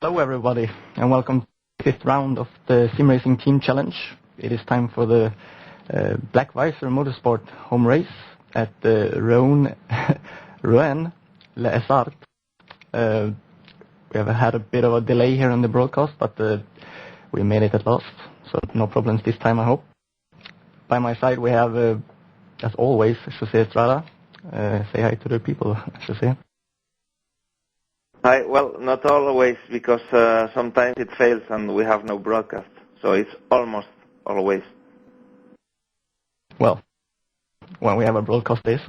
Hello everybody and welcome to the 5th round of the Sim Racing Team Challenge. It is time for the Black Visor Motorsport home race at the Roland Les-Essarts. We have had a bit of a delay here on the broadcast, but we made it at last, so no problems this time I hope. By my side we have, as always, José Estrada. Say hi to the people, José. Hi, well, not always, because sometimes it fails and we have no broadcast, so it's almost always. Well, when we have a broadcast days.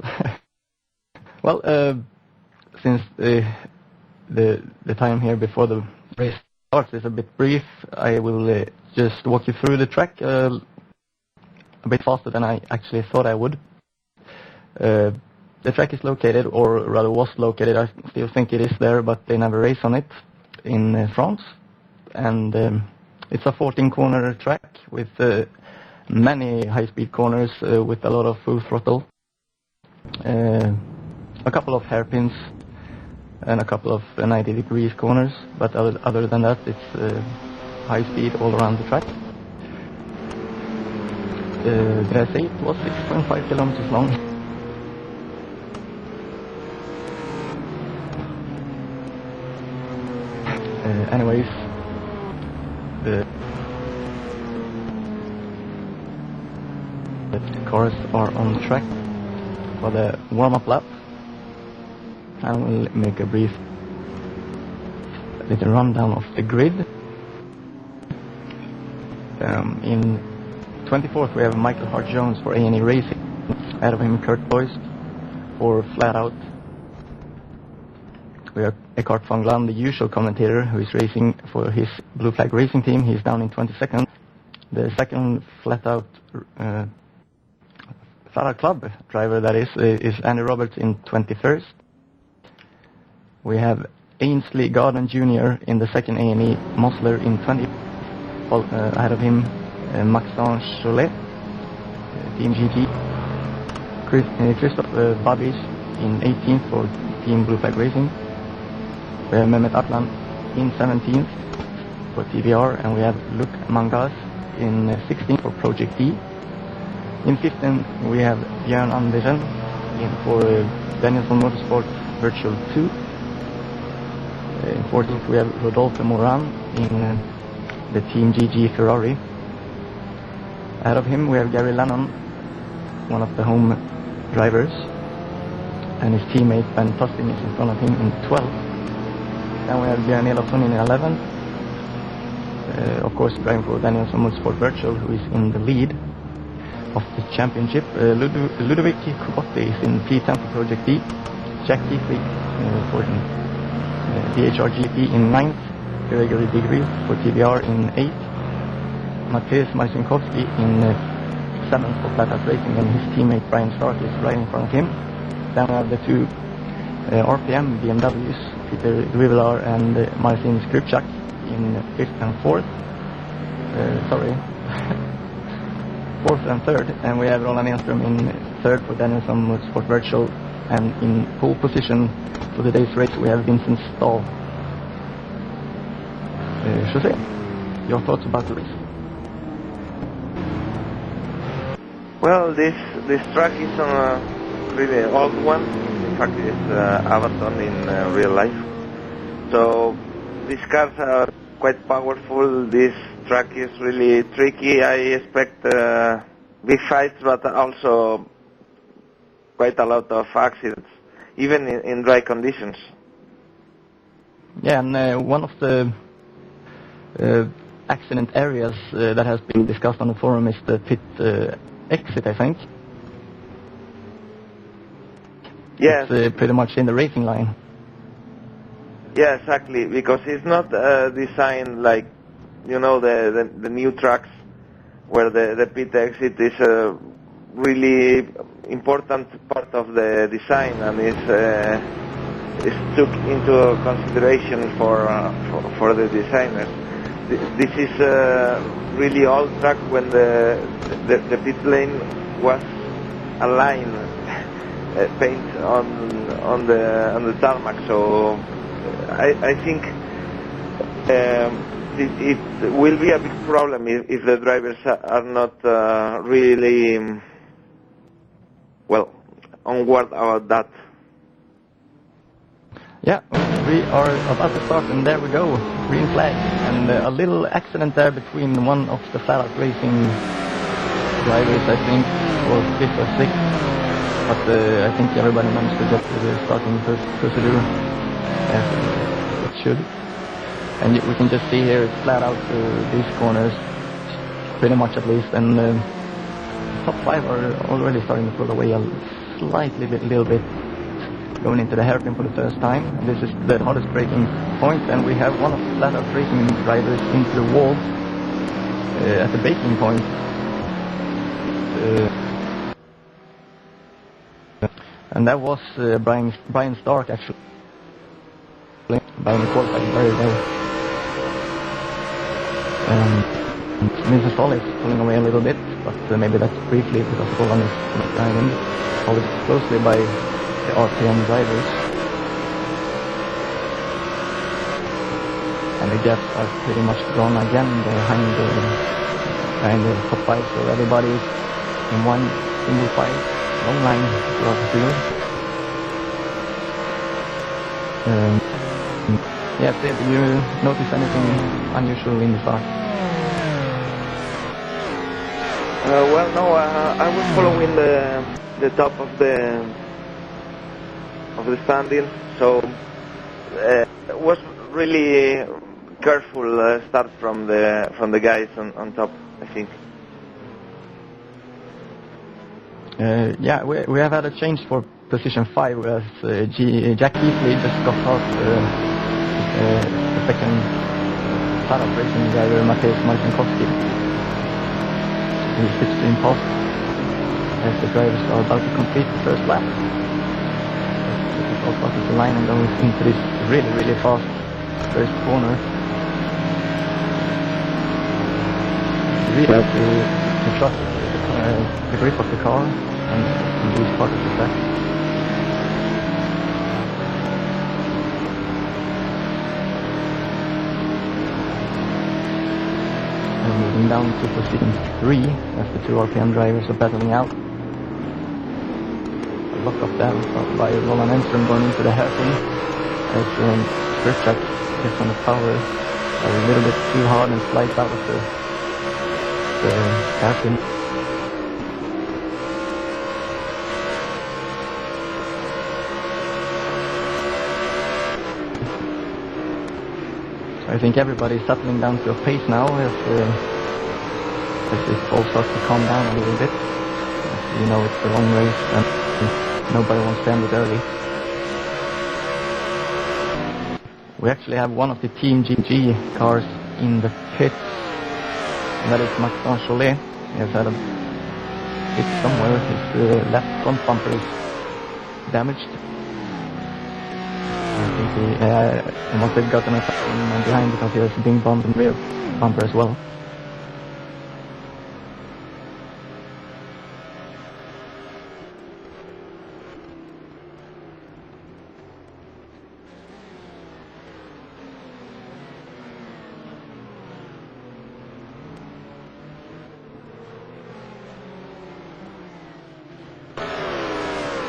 Well, since the time here before the race starts is a bit brief, I will just walk you through the track a bit faster than I actually thought I would. The track is located, or rather was located, I still think it is there, but they never race on it, in France. And it's a 14-corner track with many high-speed corners with a lot of full throttle. A couple of hairpins and a couple of 90 degrees corners, but other than that it's high speed all around the track. Did I say it was 6.5 kilometers long? Anyways, the cars are on track for the warm-up lap, and we'll make a brief little rundown of the grid. In 24th we have Michael Hart-Jones for A&E Racing, ahead of him Kurt Boyce for FlatOut. We have Eckhart van Glan, the usual commentator, who is racing for his Blue Flag Racing team. He's down in 22nd. The second FlatOut Club driver, that is Andy Roberts in 21st. We have Ainsley Garden Jr. in the second A&E, Mosler in 20th. Ahead of him, Maxence Cholet, Team GT. Christophe Babish in 18th for Team Blue Flag Racing. We have Mehmet Atlan in 17th for TBR, and we have Luc Mangas in 16th for Project D. In 15th we have Björn Andersen for Danielson Motorsport Virtual 2. In 14th we have Rodolphe Moran in the Team GG Ferrari. Ahead of him we have Gary Lennon, one of the home drivers, and his teammate Ben Tustin is in front of him in 12th. Then we have Björn Elofsson in 11th. Of course, driving for Danielson Motorsport Virtual, who is in the lead of the championship. Ludovic Kubotti is in P10 for Project D. Jack Keithley for DHR GP in 9th. Gregory Digby for TBR in 8th. Mateusz Marcinkowski in 7th for FlatOut Racing, and his teammate Brian Stark is right in front of him. Then we have the two RPM BMWs, Peter Duvilar and Marcin Skrzypczak in 5th and 4th. 4th and 3rd. And we have Roland Ehnström in 3rd for Danielson Motorsport Virtual, and in pole position for today's race we have Vincent Staal. José, your thoughts about the race? Well, this track is on a really old one. In fact, it's Abaton in real life. So these cars are quite powerful. This track is really tricky. I expect big fights, but also quite a lot of accidents, even in dry conditions. Yeah, and one of the accident areas that has been discussed on the forum is the pit exit, I think. Yes. It's pretty much in the racing line. Yeah, exactly, because it's not designed like, you know, the new tracks where the pit exit is a really important part of the design, and is took into consideration for the designers. This is a really old track when the pit lane was a line paint on the tarmac. So I think it will be a big problem if the drivers are not really well onward about that. Yeah, we are about to start, and there we go, green flag, and a little accident there between one of the FlatOut Racing drivers, I think, or 5th or 6th, but I think everybody managed to get to the starting procedure as it should. And we can just see here it's flat out these corners, pretty much at least, and the top 5 are already starting to pull away a little bit, going into the hairpin for the first time. And this is the hardest braking point, and we have one of the FlatOut Racing drivers into the wall at the braking point. And that was Brian Stark, actually. Brian qualified very well. Vincent Staal is pulling away a little bit, but maybe that's briefly because Roland is behind him, followed closely by the RPM drivers. And the gaps are pretty much gone again behind the top 5, so everybody is in one single fight, long line throughout the field. Yeah, did you notice anything unusual in the start? Well, no, I was following the top of the standing, so it was really careful start from the guys on top, I think. Yeah, we have had a change for position 5, as Jack Keithley just got past the second FlatOut Racing driver, Mateusz Marcinkowski. He switched in past as the drivers are about to complete the first lap. He goes past the line and goes into this really fast first corner. You really have to trust the grip of the car and lose part of the track. And moving down to position 3 as the 2 RPM drivers are battling out. A lock up there by Roland Ehnström going into the hairpin as Skrzypczak gets on the power a little bit too hard and slides out of the hairpin. I think everybody is settling down to a pace now as it all starts to calm down a little bit. As you know, it's a long race and nobody wants to end it early. We actually have one of the Team GG cars in the pits, and that is Mateusz. He has had a hit somewhere. His left front bumper is damaged. I think he must have gotten a from behind because he has a ding bump and rear bumper as well.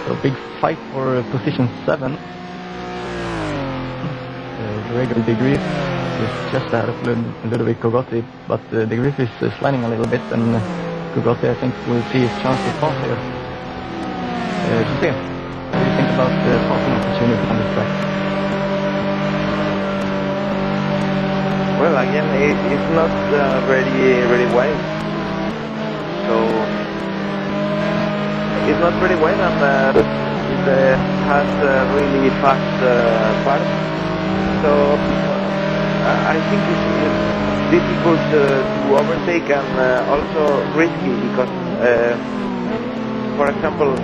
So big fight for position 7. Regular degree is just out of Ludovic Gogotti, but the grip is sliding a little bit, and Gogotti, I think, will see his chance to pass here. Jose, what do you think about the passing opportunity on this track? Well, again, it's not very wide, so it's not very wide, and it has really fast parts. So I think it's difficult to overtake and also risky because, for example,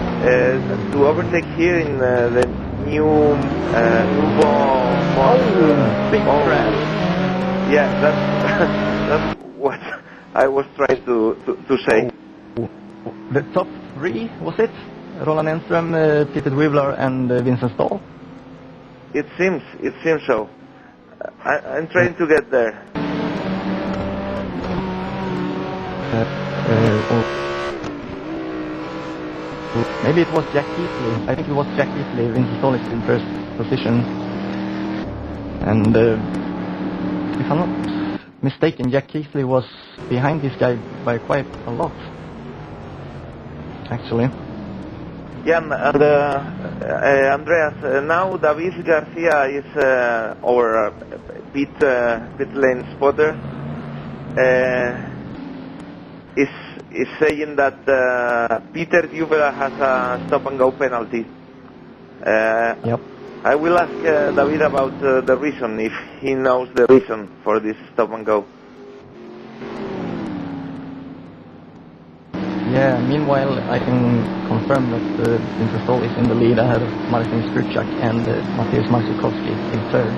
to overtake here in the new big crash. Yeah, that's what I was trying to say. The top 3, was it? Roland Ehnström, Peter Wiebler and Vincent Staal? It seems so. I'm trying to get there. Maybe it was Jack Keithley. I think it was Jack Keithley. Vincent Staal is in first position. And if I'm not mistaken, Jack Keithley was behind this guy by quite a lot, actually. Yeah, and Andreas, now David Garcia is our pit lane spotter. Is saying that Peter Duvera has a stop and go penalty. Yep. I will ask David about the reason, if he knows the reason for this stop and go. Yeah, meanwhile I can confirm that Vincent Staal is in the lead ahead of Marcin Skrzypczak and Mateusz Marcinkowski in third.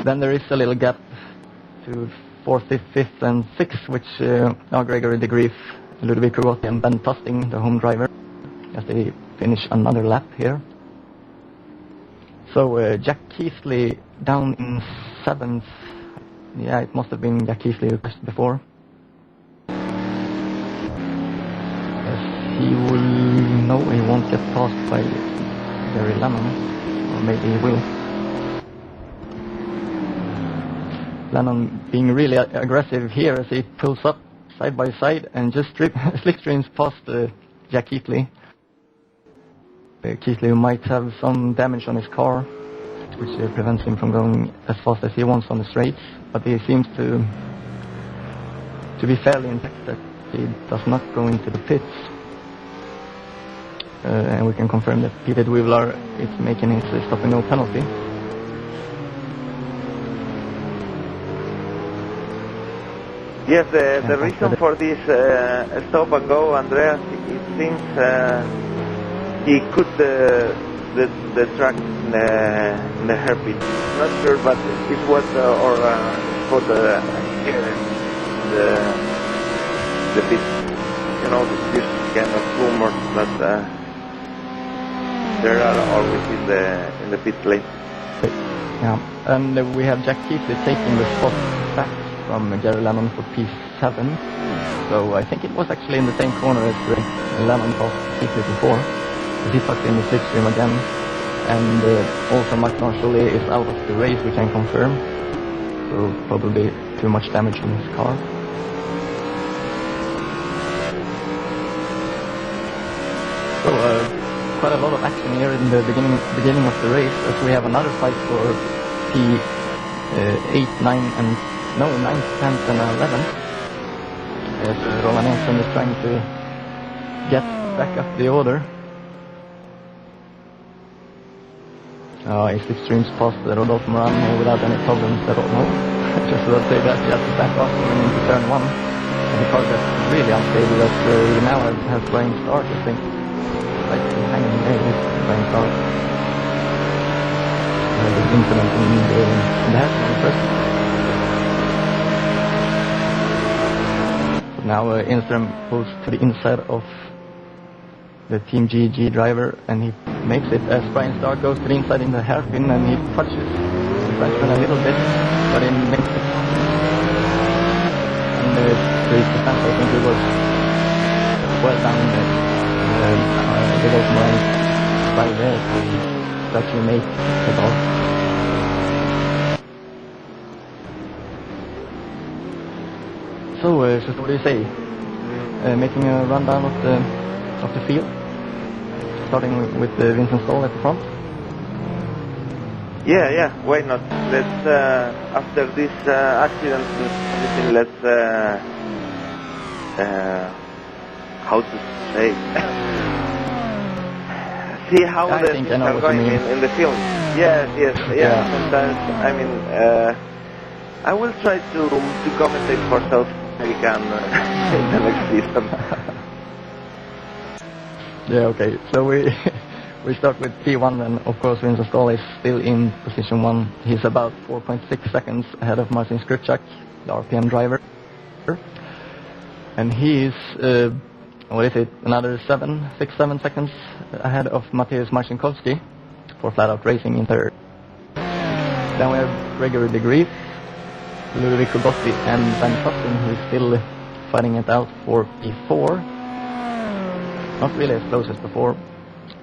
Then there is a little gap to 4th, 5th and 6th, which are Gregory de Breif, Ludovic Roland and Ben Tusting, the home driver, as they finish another lap here. So Jack Keithley down in 7th. Yeah, it must have been Jack Keithley who passed before. He will... No, he won't get passed by Gary Lennon. Or maybe he will. Lennon being really aggressive here as he pulls up side by side and just slipstreams past Jack Keithley. Keithley might have some damage on his car, which prevents him from going as fast as he wants on the straights, but he seems to be fairly intact, that he does not go into the pits. And we can confirm that Peter Duvera is making his stop and go penalty. Yes, the reason for this stop and go, Andreas, it seems he cut the track in the hairpin. Not sure, but it was or spot here in the pit. You know, this kind of rumors that there are always in the pit lane. Yeah, and we have Jack Keithley taking the spot back from Gary Lennon for P7. So I think it was actually in the same corner as Lennon passed Keithley before. He tucked in the slipstream again. And also Marcin is out of the race, we can confirm. So probably too much damage on his car. So quite a lot of action here in the beginning of the race, as we have another fight for P8, 9, and 9th, 10th, and 11th. As Roland Ehnström is trying to get back up the order. He slipstreams past Rodolphe Moran without any problems at all. Just to say that he has to back off going into turn 1. And the car gets really unstable, that he now has flying start, I think. Like hanging there with flying start. This incident in the Ehnström first. So now Ehnström pulls to the inside of the Team GG driver, and he makes it as Brian Stark goes to the inside in the hairpin, and he touches the Frenchman a little bit, but he makes it. And to his defense, I think it was well done. The Moran right there to actually make it off. So, what do you say? Making a rundown of the field, starting with Vincent Staal at the front. Yeah, why not? Let's after this accident, let's how to say see how the things are going in the film. Yes. Yeah. Sometimes, I mean, I will try to commentate for South American in the next season. Yeah, okay. So we start with P1, and of course Vincent Staal is still in position 1. He's about 4.6 seconds ahead of Marcin Skrzypczak, the RPM driver. And he is, another 6-7 seconds ahead of Mateusz Marcinkowski for FlatOut Racing in third. Then we have Gregory de Grief, Ludovico Botti and Van Fossen, who is still fighting it out for P4. Not really as close as before,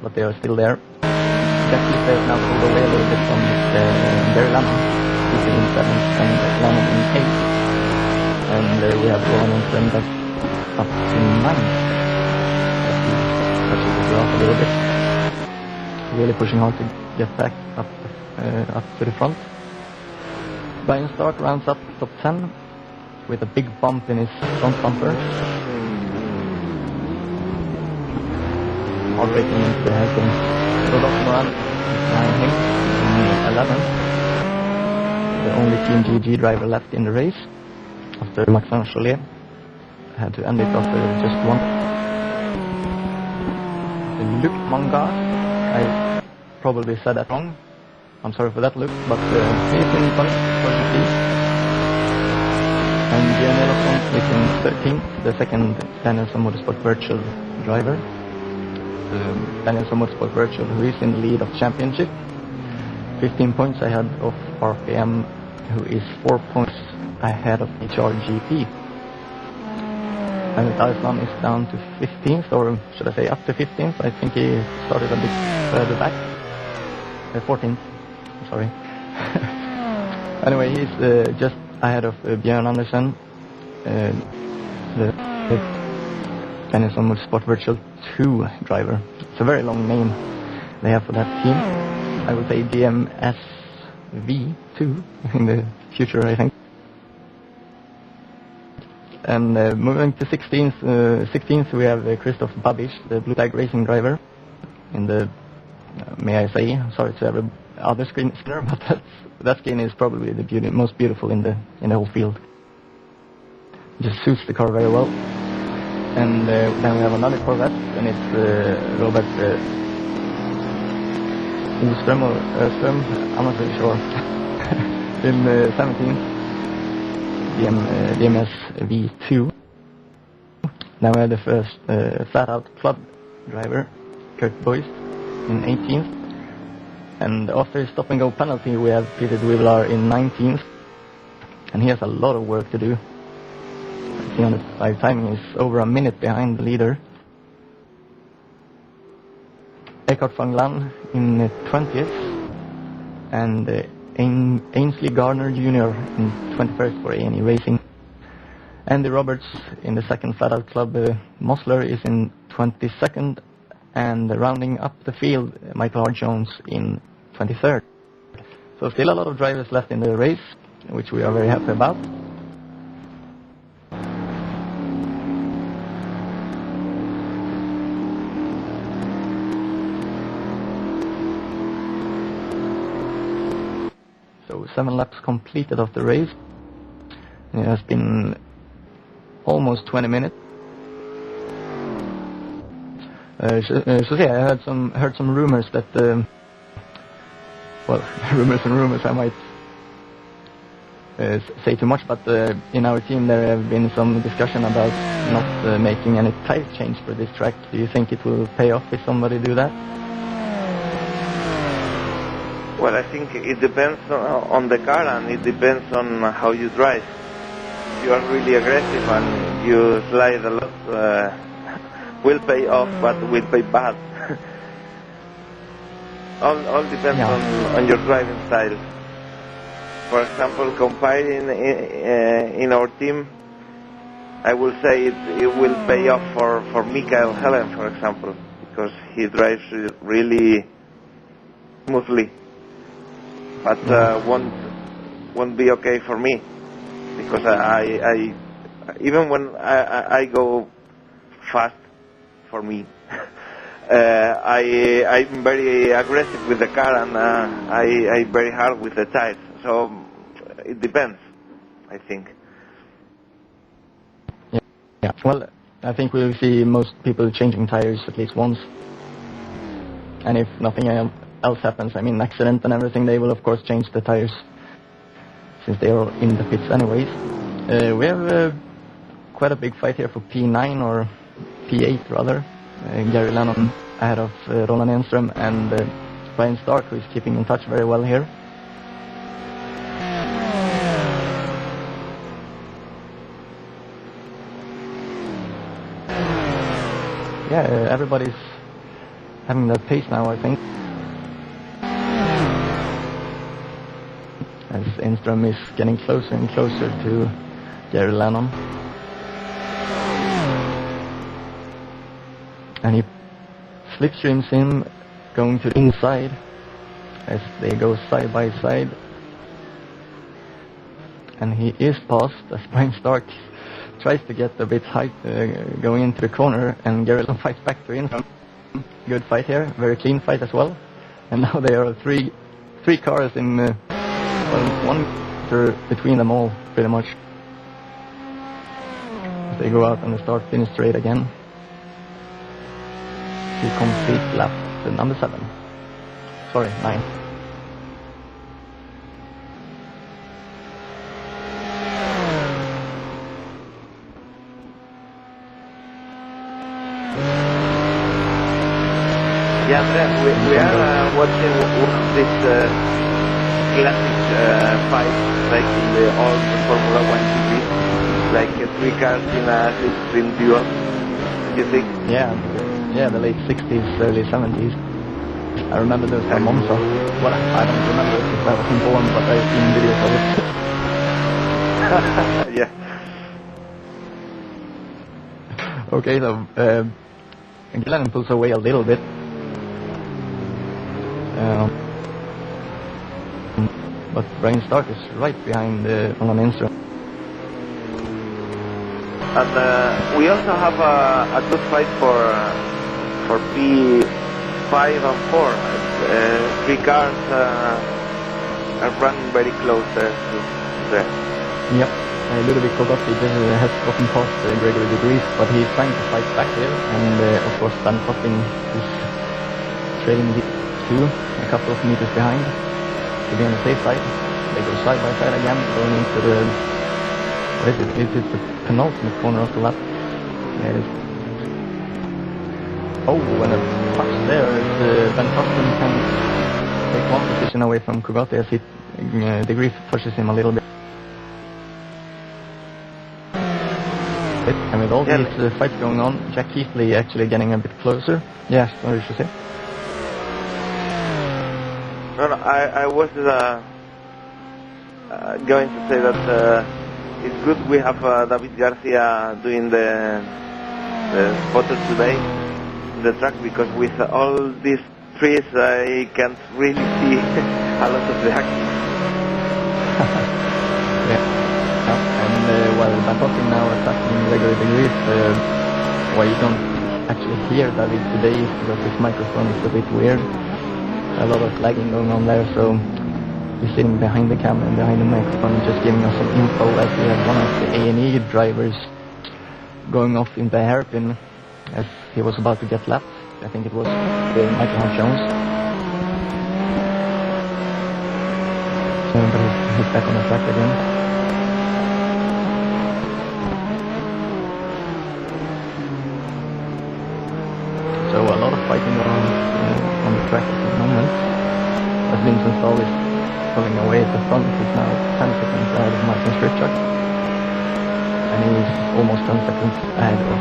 but they are still there. Jackie has now pulled away a little bit from Barry Lemon. He's in 7th and Lemon in 8th. And we have Roland Ehnström back up to 9th. Touches the graph a little bit. Really pushing hard to get back up to the front. Brian Stark rounds up top 10 with a big bump in his front bumper. Hard braking into the hairpin. Rodolfo Moran behind him in 11th. The only Team GG driver left in the race after Maxence Cholet had to end it after just one. Luc Mangas, I probably said that wrong. I'm sorry for that, Luke, but he's in 12th. And Björn Elofsson is in 13th, the second Danielson Motorsport Virtual driver. Danielson Motorsport Virtual, who is in the lead of championship. 15 points ahead of RPM, who is 4 points ahead of HRGP. And Iceland is down to 15th, or should I say up to 15th. I think he started a bit further back. 14th, sorry. Anyway, he's just ahead of Björn Andersen, the Danielson Motorsport Virtual 2 driver. It's a very long name they have for that team. I would say DMSv 2 in the future, I think. And moving to 16th we have Christoph Babiš, the Blue Flag Racing driver. In the, may I say, sorry to every other screen spinner, but that skin is probably the most beautiful in the whole field. Just suits the car very well. And then we have another Corvette, and it's Robert Ehnström or Ehnström, I'm not really sure. In 17th. DMSv 2. Now we have the first FlatOut Club driver, Kurt Boyce, in 18th. And after a stop and go penalty, we have Peter Duivelar in 19th. And he has a lot of work to do. 305 timing is over a minute behind the leader. Eckhart van Glan in 20th. And Ainsley Gardner Jr. in 21st for A&E Racing. Andy Roberts in the second FlatOut Club. Mosler is in 22nd. And rounding up the field, Michael R. Jones in 23rd. So still a lot of drivers left in the race, which we are very happy about. So 7 laps completed of the race. It has been almost 20 minutes. So yeah, I heard some rumors that, well, rumors I might say too much, but in our team there have been some discussion about not making any tyre change for this track. Do you think it will pay off if somebody do that? Well, I think it depends on the car, and it depends on how you drive. If you are really aggressive and you slide a lot, will pay off, but will pay bad. all depends on your driving style. For example, comparing in our team, I will say it will pay off for Michael Helen, for example, because he drives really smoothly. But won't be okay for me, because I even when I go fast, for me, I'm very aggressive with the car, and I'm very hard with the tires. So it depends, I think. Yeah. Well, I think we'll see most people changing tires at least once, and if nothing else happens, I mean accident and everything, they will of course change the tires, since they are in the pits anyways. We have quite a big fight here for P9 or P8 rather. Gary Lennon ahead of Roland Ehnström and Brian Stark, who is keeping in touch very well here. Yeah, everybody's having that pace now, I think. As Ehnström is getting closer and closer to Gary Lennon. And he slipstreams him, going to the inside as they go side by side. And he is passed as Brian Stark tries to get a bit height going into the corner, and Gary Lennon fights back to Ehnström. Good fight here, very clean fight as well. And now there are three cars in one meter between them all, pretty much. As they go out on the start-finish straight again. To complete lap number 7. Sorry, 9. Yeah, we are watching one of these classic fights, like in the old Formula 1 TV, like 3 cars in a slipstream duel. You think? Yeah, the late 60s, early 70s. I remember those from Monza. Well, I don't remember it because I wasn't born, but I've seen videos of it. Yeah. Okay, so Glennon pulls away a little bit. But Brian Stark is right behind Roland Ehnström. And we also have a good fight for P5 and 4. 3 cars are running very close there. Yep. Ludovic Kogossi has gotten past Gregory de Vries, but he's trying to fight back here. And of course, Van Topping is trailing these two a couple of meters behind to be on the safe side. They go side by side again, going into the... What is it? It is the penultimate corner of the lap. Oh, and a touch there. Van Topping can take one position away from Kogossi as de Vries pushes him a little bit. And with all these fights going on, Jack Heatley actually getting a bit closer. Yes, what did you say? No, I was going to say that it's good we have David Garcia doing the spotter today in the track, because with all these trees I can't really see a lot of the action. While Van Topping now attacking Gregory de Vries, why you don't actually hear David today is because his microphone is a bit weird. A lot of lagging going on there, so he's sitting behind the camera and behind the microphone, just giving us some info, as we had one of the A&E drivers going off in the hairpin as he was about to get lapped. I think it was Michael Hart Jones. But he's back on the track again. So a lot of fighting on the track at the moment. As Vincent Staal is pulling away at the front, he's now 10 seconds ahead of Marcin Skrzypczak. And he's almost 10 seconds ahead of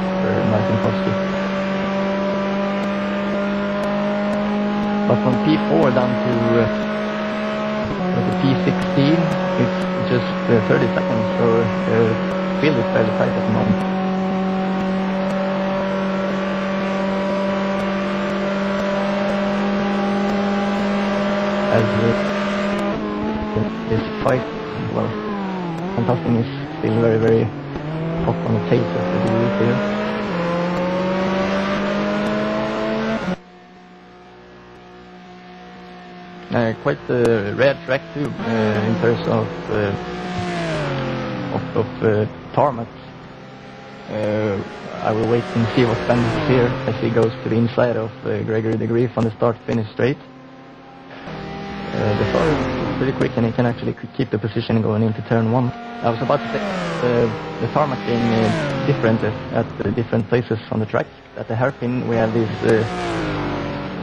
Marcinkowski. But from P4 down to P16, it's just 30 seconds, so the field is fairly tight at the moment. As this fight, well, Van Topping is still very, very hot on the pace of the DMSv here. Quite a rare track too, in terms of tarmac. I will wait and see what happens here as he goes to the inside of Gregory de Vries on the start-finish straight. The car is pretty quick and he can actually keep the position going into turn 1. I was about to say the tarmac being different at different places on the track. At the hairpin we have this,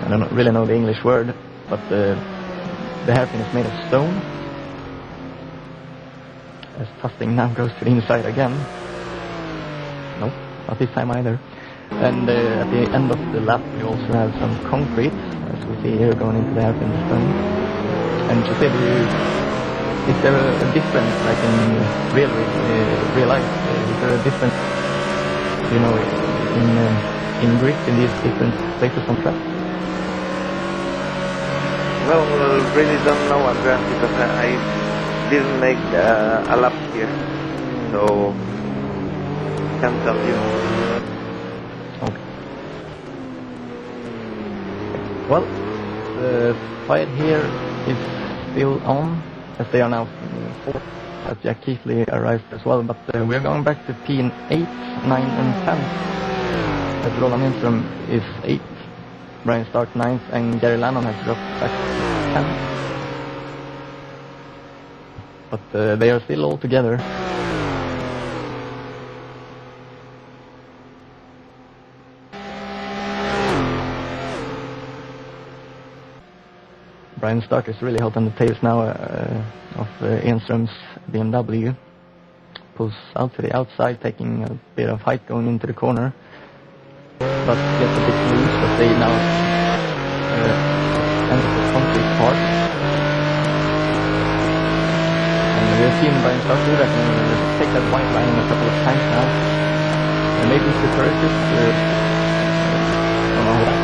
I don't really know the English word, but the hairpin is made of stone. As Tusting now goes to the inside again. Nope, not this time either. And at the end of the lap we also have some concrete, as we see here, going into the hairpin stone. And to say, is there a difference, like in real life, is there a difference, you know, in grip in these different places on track? Well, really don't know, Andreas, because I didn't make a lap here, so can't tell you. Okay. Well, the fight here is still on, as they are now fourth, as Jack Keithley arrived as well, but we're going back to P8, 9 and 10, as Roland Ehnström is 8th, Brian Stark 9th, and Gary Lannon has dropped back to 10th. But they are still all together. Brian Stark is really hot on the tails now of Ehnström's BMW. Pulls out to the outside, taking a bit of height going into the corner, but gets a bit loose as they now enter the concrete part. And we've seen Brian Stark do that and take that white line a couple of times now. And maybe it's the first, I don't know what.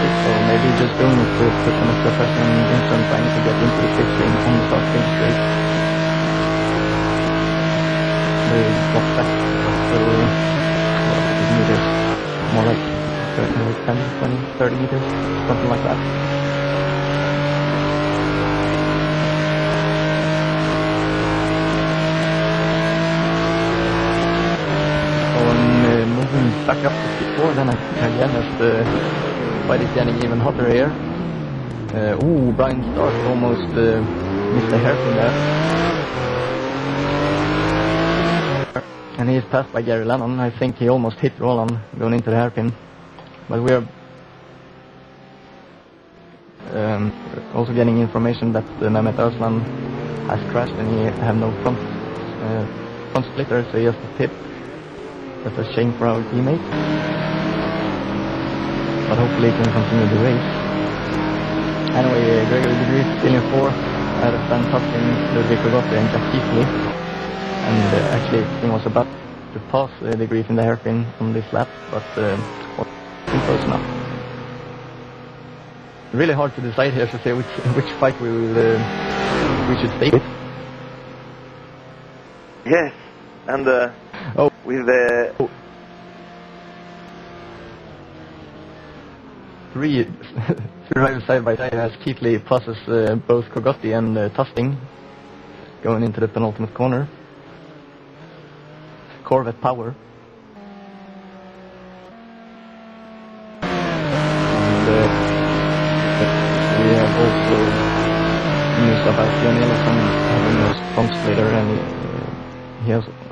So maybe just doing it to put some extra pressure on Ehnström, trying to get into the slipstream on the start finish straight. They drop back after 50 meters, more like 10, 20, 30 meters, something like that. So moving back up to P4 then again as the fight is getting even hotter here. Brian Stark almost missed a hairpin there. And he is passed by Gary Lannon. I think he almost hit Roland going into the hairpin. But we are also getting information that Mateusz has crashed and he had no front splitter, so he has to pit. That's a shame for our teammate. But hopefully he can continue the race. Anyway, Gregory De Vries still in 4th, had a fantastic Ludwig Kogotti and Jack Keithley. And actually he was about to pass De Vries in the hairpin on this lap, but wasn't close enough. Really hard to decide here to say which fight we should stay with. Yes, and with the... Three drivers side by side as Keithley passes both Kogotti and Tusting going into the penultimate corner. Corvette power. And we have also news about Jan Ehnström having a front splitter, and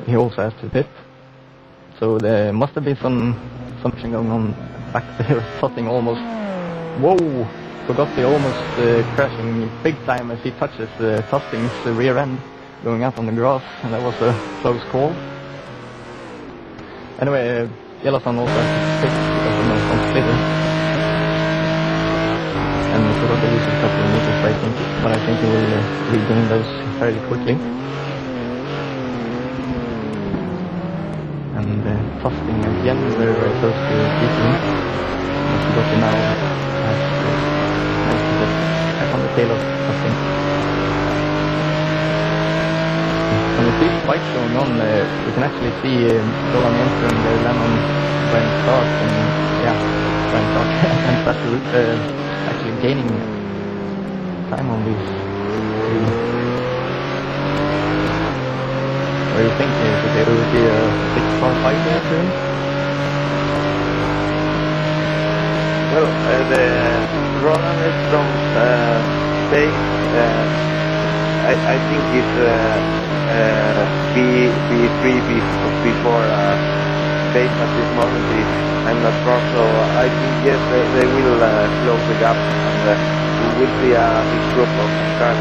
he also has to pit. So there must have been something going on back there. Tusting almost, whoa, Kogotti almost crashing big time as he touches Tusting's rear end going out on the grass, and that was a close call. Anyway, Ehnström also has to pit because of no front splitter, and Kogotti loses a couple of meters, but I think he will regain those fairly quickly. And Tusting again very, very close to Keithley. Kogotti now has managed to get back on the tail of Tusting. And with these fights going on, we can actually see Roland Ehnström, Gary Lannon, Brian Stark, and Brian Stark and Flatwood actually gaining time on these two. What do you think? Should there will be a 6-car fight there soon? Well, the Roland Ehnström's pace, I think it's B3, B4 pace at this moment. I'm not sure, so I think yes, they will close the gap, and we will see a big group of cars.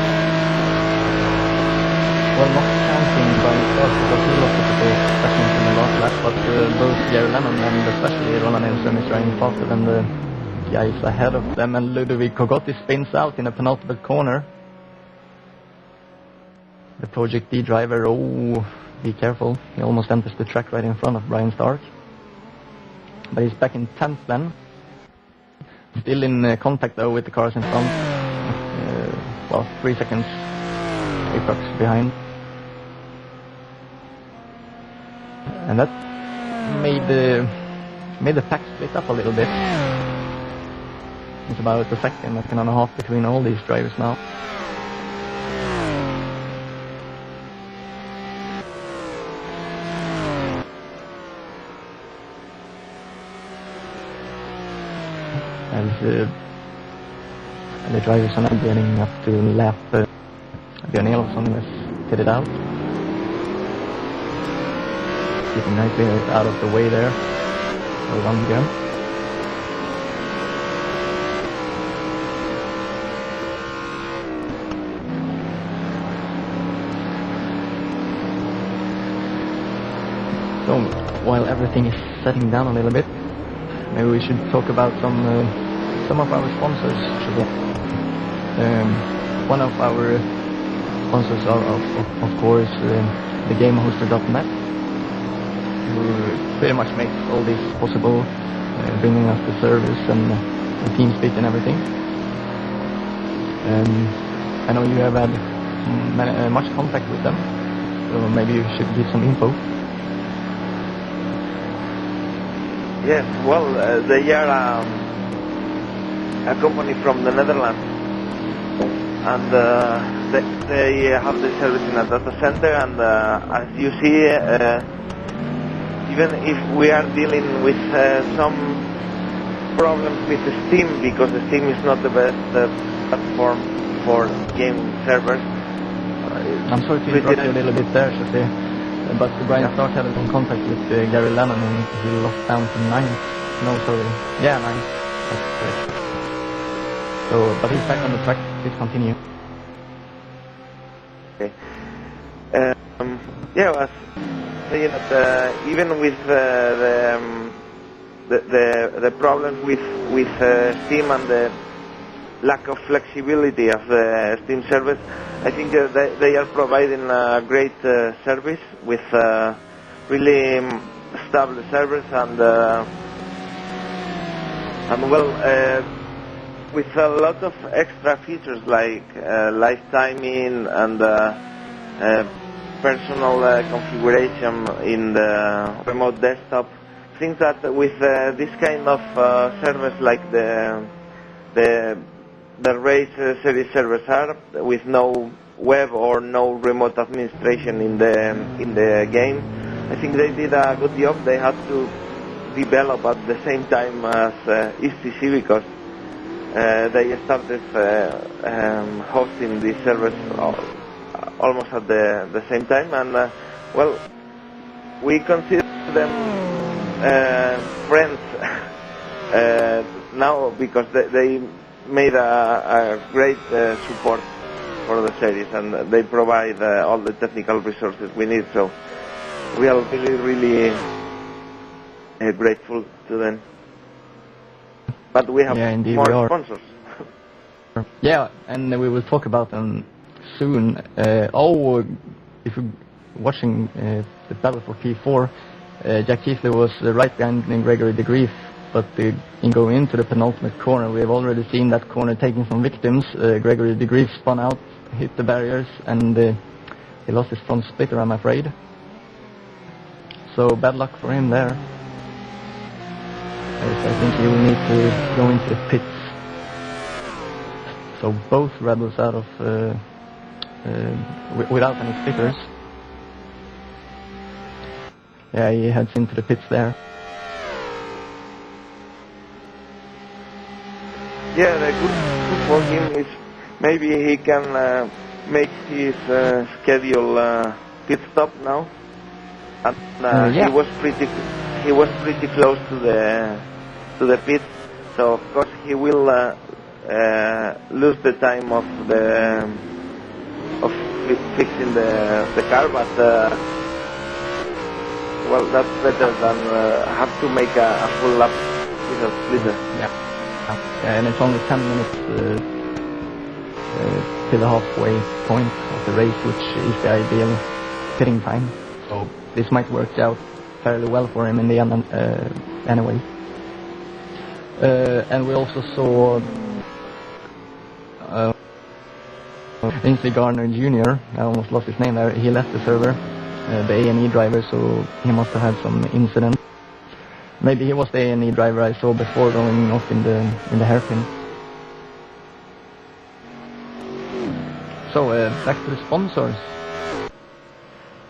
Well, not counting by himself because he lost a couple of seconds in the last lap, but both Gary Lennon and especially Roland Ehnström is running faster than the guys ahead of them, and Ludovic Kogotti spins out in a penultimate corner. The Project D driver, oh, be careful, he almost enters the track right in front of Brian Stark. But he's back in 10th then. Still in contact though with the cars in front. Well, 3 seconds apex behind. And that made the pack split up a little bit. It's about a second and a half between all these drivers now. As the drivers are now getting up to lap, Björn Elofsson has pitted out. Keeping nicely out of the way there. Well done, Björn. So, while everything is settling down a little bit, maybe we should talk about some of our sponsors. One of our sponsors are, of course, the GameHoster.net, who pretty much makes all this possible, bringing us the service and the TeamSpeak and everything. I know you have had much contact with them, so maybe you should give some info. Yes, well, they are a company from the Netherlands, and they have the service in a data center, and as you see, even if we are dealing with some problems with Steam, because Steam is not the best platform for game servers. I'm sorry to interrupt you a little bit there, Sophie. But Brian Stark had some contact with Gary Lennon and he lost down to 9th. No, sorry. Yeah, 9th. That's correct. So, but he's back on the track. Please continue. Okay. Yeah, I was saying that even with the problems with Steam and the lack of flexibility of the Steam service, I think they are providing a great service with really stable service and well, with a lot of extra features like live timing and personal configuration in the remote desktop. I think that with this kind of service like the race series servers are, with no web or no remote administration in the game, I think they did a good job. They had to develop at the same time as STC, because they started hosting these servers almost at the same time, and well, we consider them friends now, because they made a great support for the series, and they provide all the technical resources we need, so we are really grateful to them. But we have more sponsors. Yeah, and we will talk about them soon. If you're watching the battle for P4, Jack Keithley was right behind Gregory de Grief, but in going into the penultimate corner, we have already seen that corner taking some victims. Gregory de Grief spun out, hit the barriers, and he lost his front splitter, I'm afraid. So bad luck for him there. I think he will need to go into the pits. So both rebels out of without any splitters. Yeah, he heads into the pits there. Yeah, the good for him is maybe he can make his schedule pit stop now. And yeah. He was pretty close to the pit, so of course he will lose the time of fixing the car, but well, that's better than have to make a full lap with a splitter. Yeah, and it's only 10 minutes to the halfway point of the race, which is the ideal pitting time. So this might work out fairly well for him in the end anyway. And we also saw Vincent Garner Jr., I almost lost his name there, he left the server, the A&E driver, so he must have had some incident. Maybe he was the A&E driver I saw before going off in the hairpin. So back to the sponsors.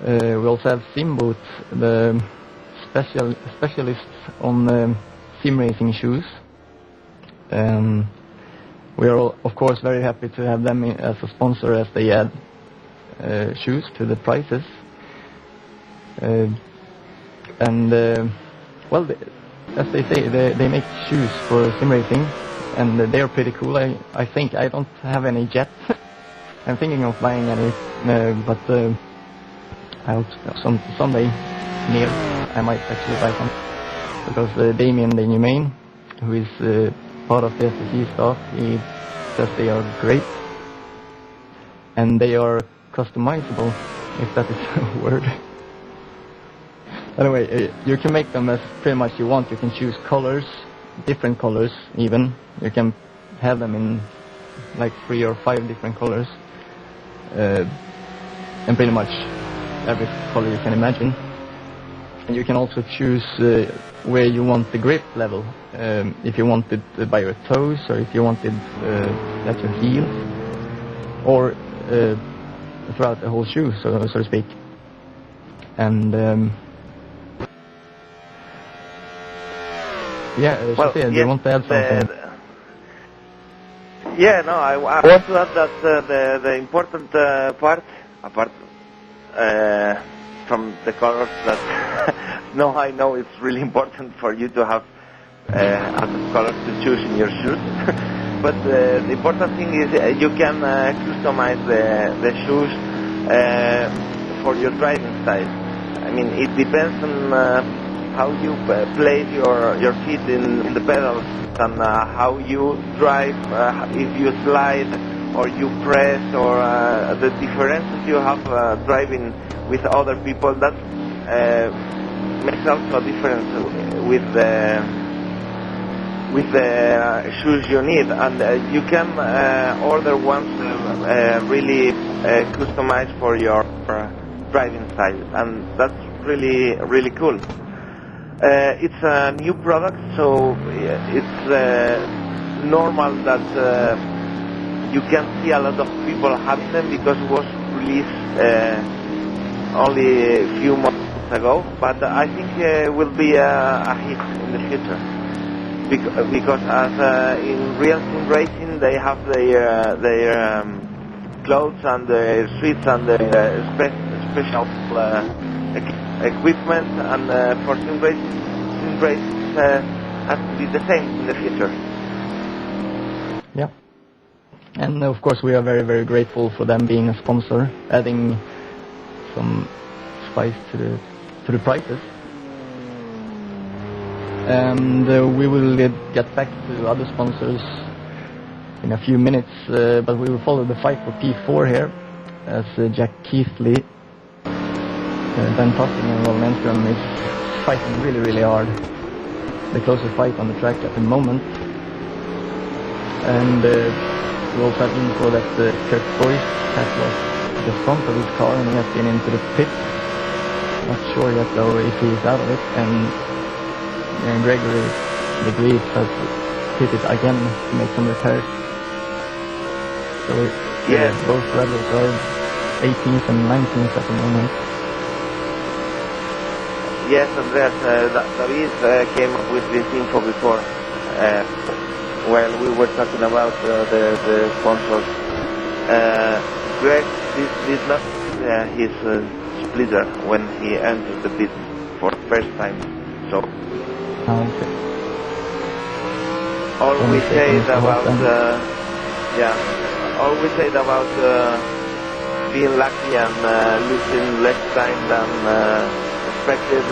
We also have Simboot, the specialists on sim racing shoes. We are of course very happy to have them as a sponsor, as they add shoes to the prices. Well, as they say, they make shoes for sim racing, and they are pretty cool. I think I don't have any yet. I'm thinking of buying any, but I hope someday near I might actually buy some, because Damien the Humane, who is part of the STC staff, he says they are great, and they are customizable, if that is a word. Anyway, you can make them as pretty much you want. You can choose colors, different colors even. You can have them in like 3 or 5 different colors, and pretty much every color you can imagine. And you can also choose where you want the grip level, if you want it by your toes, or if you want it at your heel, or throughout the whole shoe, so to speak. And yeah, well, Sophia, do you want to add something? Yeah, no, I want to add that the important part, apart from the colors, that no, I know it's really important for you to have other colors to choose in your shoes. But the important thing is you can customize the shoes for your driving style. I mean, it depends on how you place your feet in the pedals, and how you drive, if you slide or you press, or the differences you have driving with other people. That makes also a difference with the shoes you need, and you can order ones really customized for your driving style, and that's really cool. It's a new product, so it's normal that you can see a lot of people having them, because it was released only a few months ago. But I think it will be a hit in the future, because as in real sim racing, they have their clothes and their suits and their special equipment, and for sim racing has to be the same in the future. Yeah, and of course we are very grateful for them being a sponsor, adding some spice to the prices. And we will get back to other sponsors in a few minutes, but we will follow the fight for P4 here, as Jack Keithley, Ben Tossing and Roland Ehnström is fighting really hard. The closest fight on the track at the moment. And we also have info that Kurt Boyce has lost the front of his car and he has been into the pit. Not sure yet though if he is out of it. And Gregory the Greek has pitted again to make some repairs. So both riders are 18th and 19th at the moment. Yes, Andreas, David came up with this info before, while we were talking about the sponsors. Greg did not his splitter when he entered the pit for the first time, so Okay. all we said about being lucky and losing less time than expected,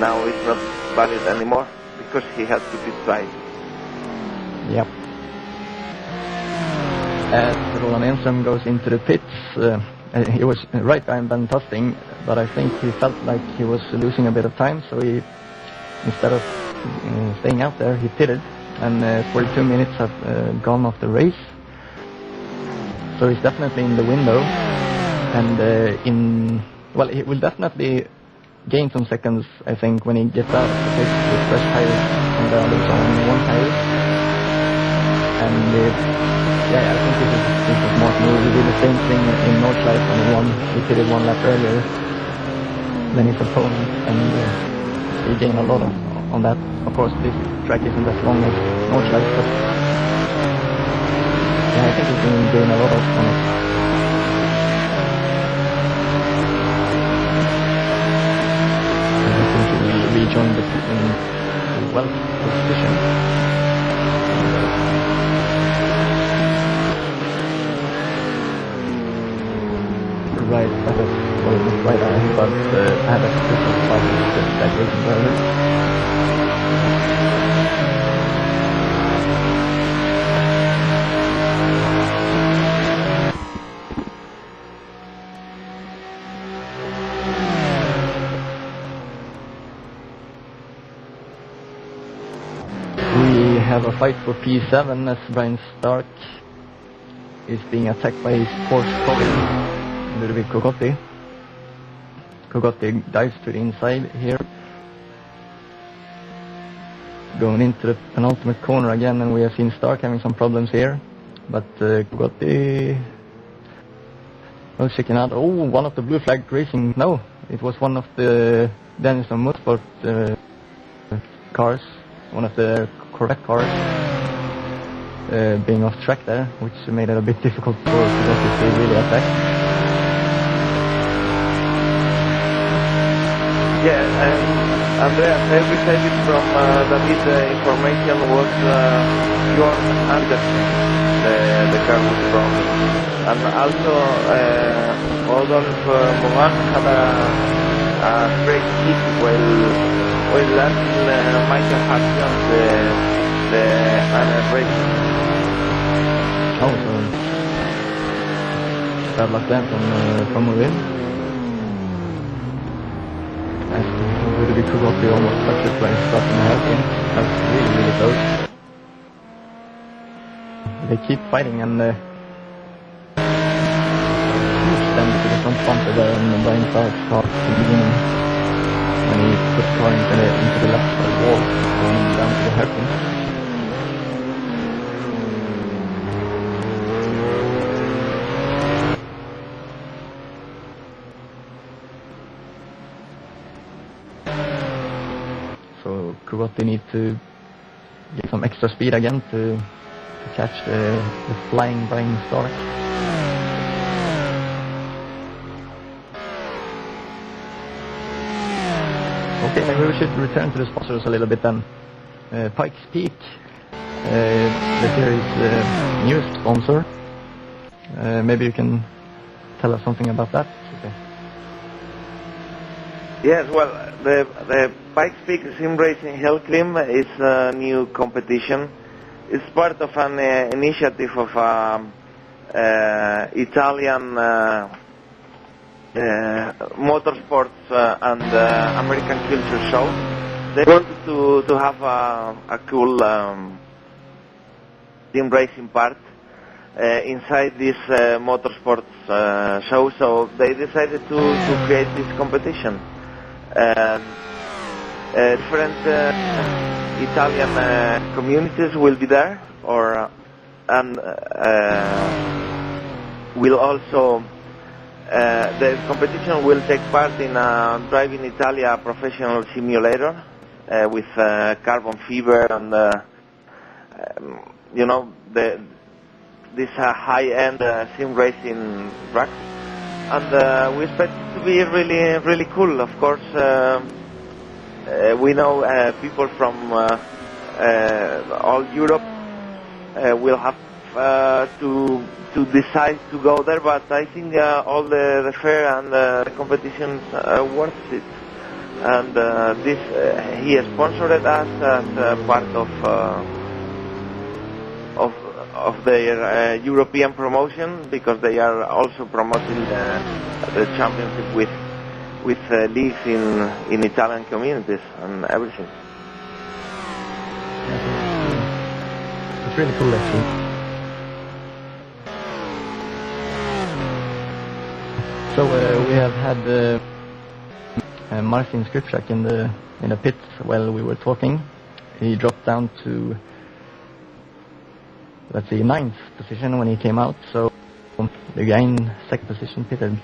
now it's not valid anymore because he had to pit twice. Yep. As Roland Ehnström goes into the pits, he was right behind Ben Tusting, but I think he felt like he was losing a bit of time, so he, instead of staying out there, he pitted, and 42 minutes have gone off the race. So he's definitely in the window, and he will definitely gain some seconds, I think, when he gets out of the pit with fresh tires and the others on one tire. And I think this is smart move. He did the same thing in Nordschleife when he pitted one lap earlier than his opponent, and he gained a lot on that. Of course, this track isn't as long as Nordschleife, but I think he can gain a lot on it. And I think he will rejoin the pit in well position. Right, right ahead, but I had a different problem with that racing driver. We have a fight for P7 as Brian Stark is being attacked by his Porsche colleague. Ludwig Kogotti. Kogotti dives to the inside here. Going into the penultimate corner again, and we have seen Stark having some problems here. But Kogotti... Oh, checking out. Oh, one of the blue flag racing. No, it was one of the DMSv Motorsport cars. One of the correct cars being off track there, which made it a bit difficult for Kogotti to really attack. Yeah, and Andreas, I received from David information was Bjorn Andersen, the car was from. And also Rodolphe Morin had a great hit while landing Michael Hartman, the racing. Oh, so bad luck there from within. Ludwig Kogotti almost touched it by starting the hairpin. That's really, really close. They keep fighting, and huge damage to the front bumper there on Brian Stark's car in the beginning when he put the car into the left side wall, going down to the hairpin. So Kogotti needs to get some extra speed again to catch the flying Brian Stark. Okay, maybe we should return to the sponsors a little bit then. Pikes Peak, the series' newest sponsor. Maybe you can tell us something about that. Okay. Yes, well, the Pikes Peak Sim Racing Hellclimb is a new competition. It's part of an initiative of Italian motorsports and American culture show. They wanted to have a cool sim racing part inside this motorsports show, so they decided to create this competition. Different Italian communities will be there, and will also the competition will take part in a Driving Italia professional simulator with carbon fiber and this high-end sim racing tracks, and we expect it to be really, really cool. Of course, we know people from all Europe will have to decide to go there, but I think all the fair and the competitions are worth it. And he sponsored us as part of their European promotion, because they are also promoting the championship with leagues in Italian communities and everything. It's really cool, actually. So we have had Marcin Skrzypczak in the pits while we were talking. He dropped down to, let's see, 9th position when he came out. So the guy in 2nd position pitted.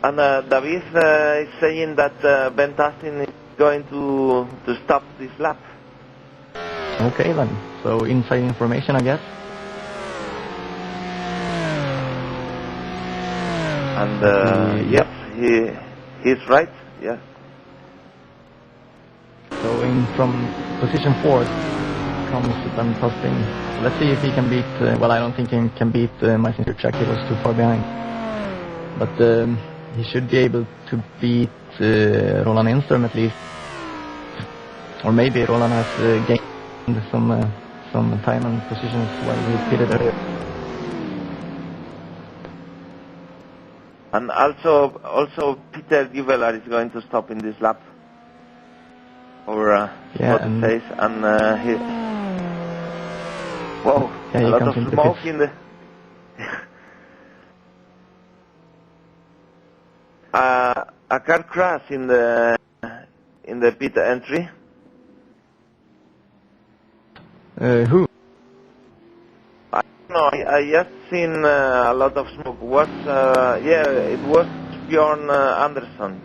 And David is saying that Vincent is going to stop this lap. Okay then. So inside information, I guess. And yes, he's right. Yes. So from position 4th comes Van Posting. Let's see if he can beat. Well, I don't think he can beat Marcin Skrzypczak. He was too far behind. But he should be able to beat Roland Ehnström at least. Or maybe Roland has gained some time and positions while he pitted earlier. And also Peter Duvelar is going to stop in this lap. Or what it says, and he. Whoa! Yeah, a lot of smoke in the. A car crash in the pit entry. Who? I don't know. I just seen a lot of smoke. It was Bjorn Andersson.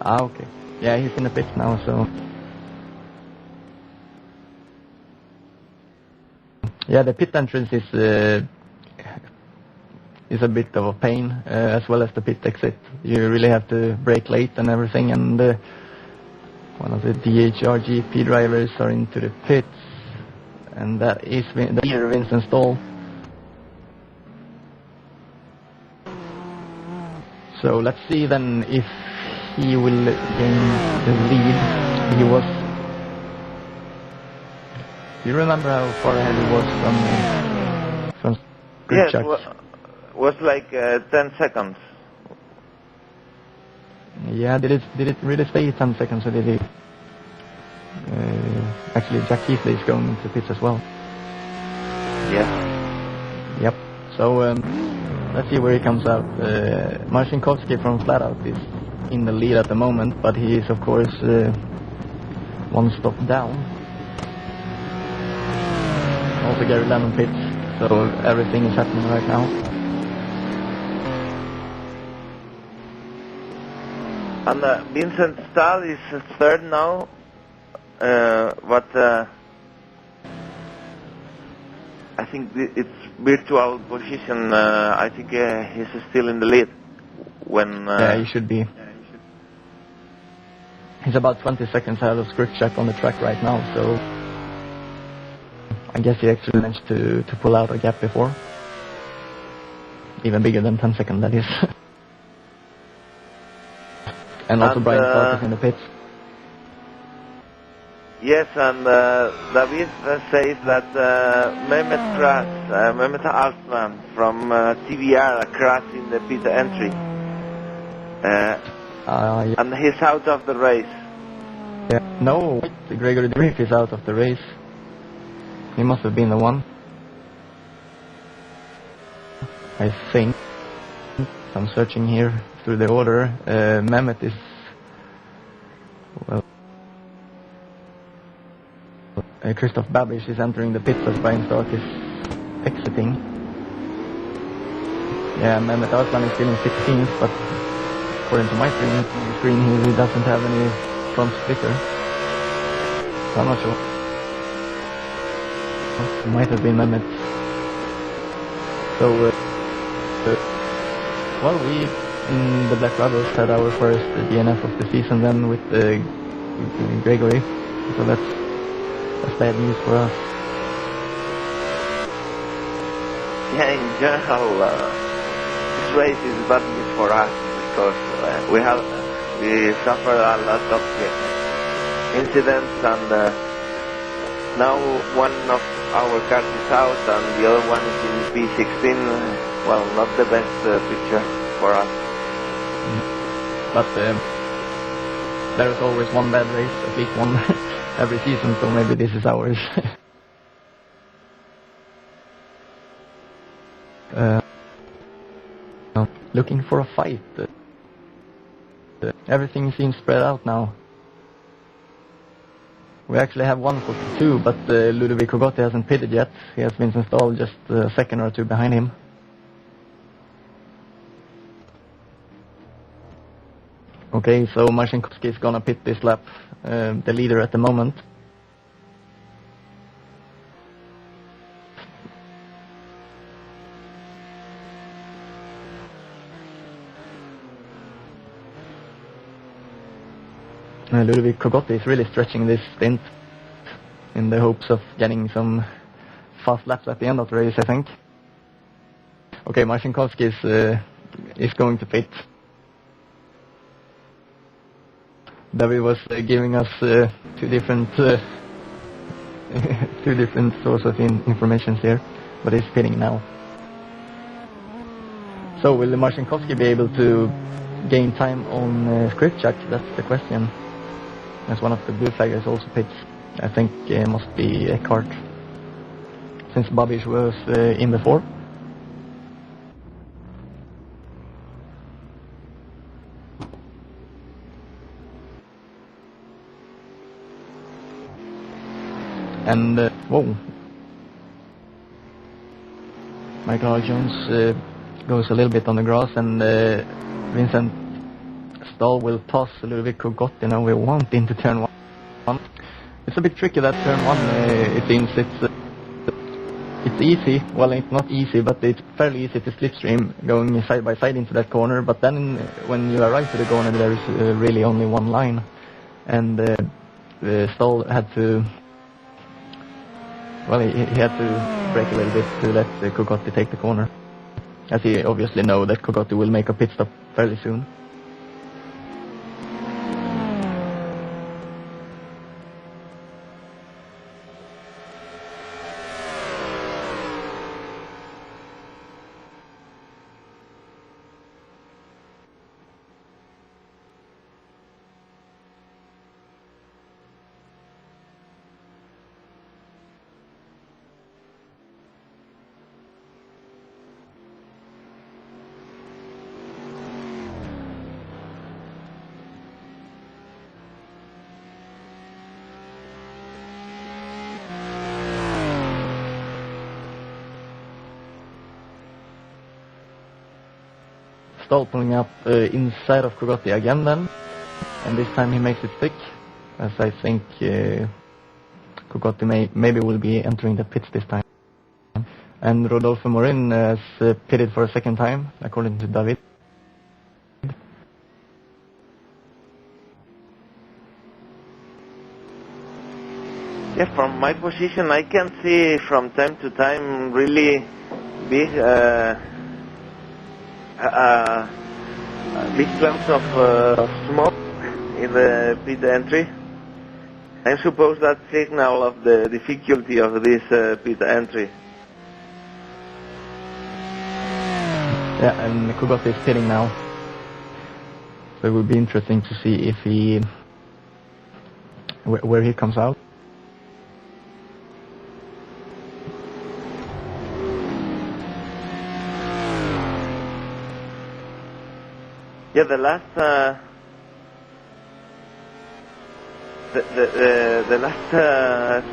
Ah, okay. Yeah, he's in the pits now, so. Yeah, the pit entrance is a bit of a pain, as well as the pit exit. You really have to brake late and everything, and one of the DHRGP drivers are into the pits, and that is Vincent Staal. So let's see then if he will gain the lead. He was. Do you remember how far ahead he was from Skrzypczak? Yes, was like 10 seconds. Yeah, did it really stay 10 seconds, or did he? Actually, Jack Keithley is going into pits as well. Yeah. Yep. So let's see where he comes out. Marcinkowski from FlatOut is in the lead at the moment, but he is of course one stop down. Also Gary Lennon pits, so everything is happening right now. And Vincent Staal is 3rd now, but I think it's virtual position. I think he's still in the lead. Yeah, he should be. He's about 20 seconds ahead of Skrzypczak on the track right now, so I guess he actually managed to pull out a gap before. Even bigger than 10 seconds, that is. And also Brian Clark is in the pits. Yes, and David says that Mehmet Alsman from TVR crashed in the pit entry. Yeah. And he's out of the race. Yeah. No, Gregory Breif is out of the race. He must have been the one. I think. I'm searching here through the order. Mehmet is... Well... Christoph Babish is entering the pits as Brian Stark is exiting. Yeah, Mehmet Alsman is still in 16th, but according to my screen he doesn't have any front splitter. So I'm not sure. It might have been Mehmet. So, well, we in the Black Rebels had our first DNF of the season then with Gregory. So that's bad news for us. Yeah, in general, this race is bad news for us because we suffered a lot of incidents, and now one of our cars is out and the other one is in P16. Well, not the best picture for us. But there is always one bad race, at least one every season, so maybe this is ours. Looking for a fight. Everything seems spread out now. We actually have 142, but Ludovic Kogotti hasn't pitted yet. He has Vincent Staal just a second or two behind him. Okay, so Marcinkowski is gonna pit this lap, the leader at the moment. Ludovic Kogotti is really stretching this stint in the hopes of getting some fast laps at the end of the race, I think. Okay, Marcinkowski is going to pit. David was giving us two different sources of information here, but he's pitting now. So will Marcinkowski be able to gain time on Skrzypczak? That's the question. As one of the blue flaggers also pits, I think it must be a cart, since Babiš was in before. And whoa, Michael Jones goes a little bit on the grass, and Vincent Staal will pass Ludovic Kogotti. Now we won't into turn 1. It's a bit tricky, that turn 1. It seems it's easy. Well, it's not easy, but it's fairly easy to slipstream going side by side into that corner. But then when you arrive to the corner, there is really only one line, and Staal had to. Well, he had to brake a little bit to let Kogotti take the corner, as he obviously know that Kogotti will make a pit stop fairly soon. Staal pulling up inside of Kogotti again then, and this time he makes it thick, as I think Kogotti maybe will be entering the pits this time. And Rodolfo Morin has pitted for a second time, according to David. Yeah, from my position I can see from time to time really big big clumps of smoke in the pit entry. I suppose that signal of the difficulty of this pit entry. Yeah, and Kogotti is pitting now. So it will be interesting to see if where he comes out. Yeah, the last the last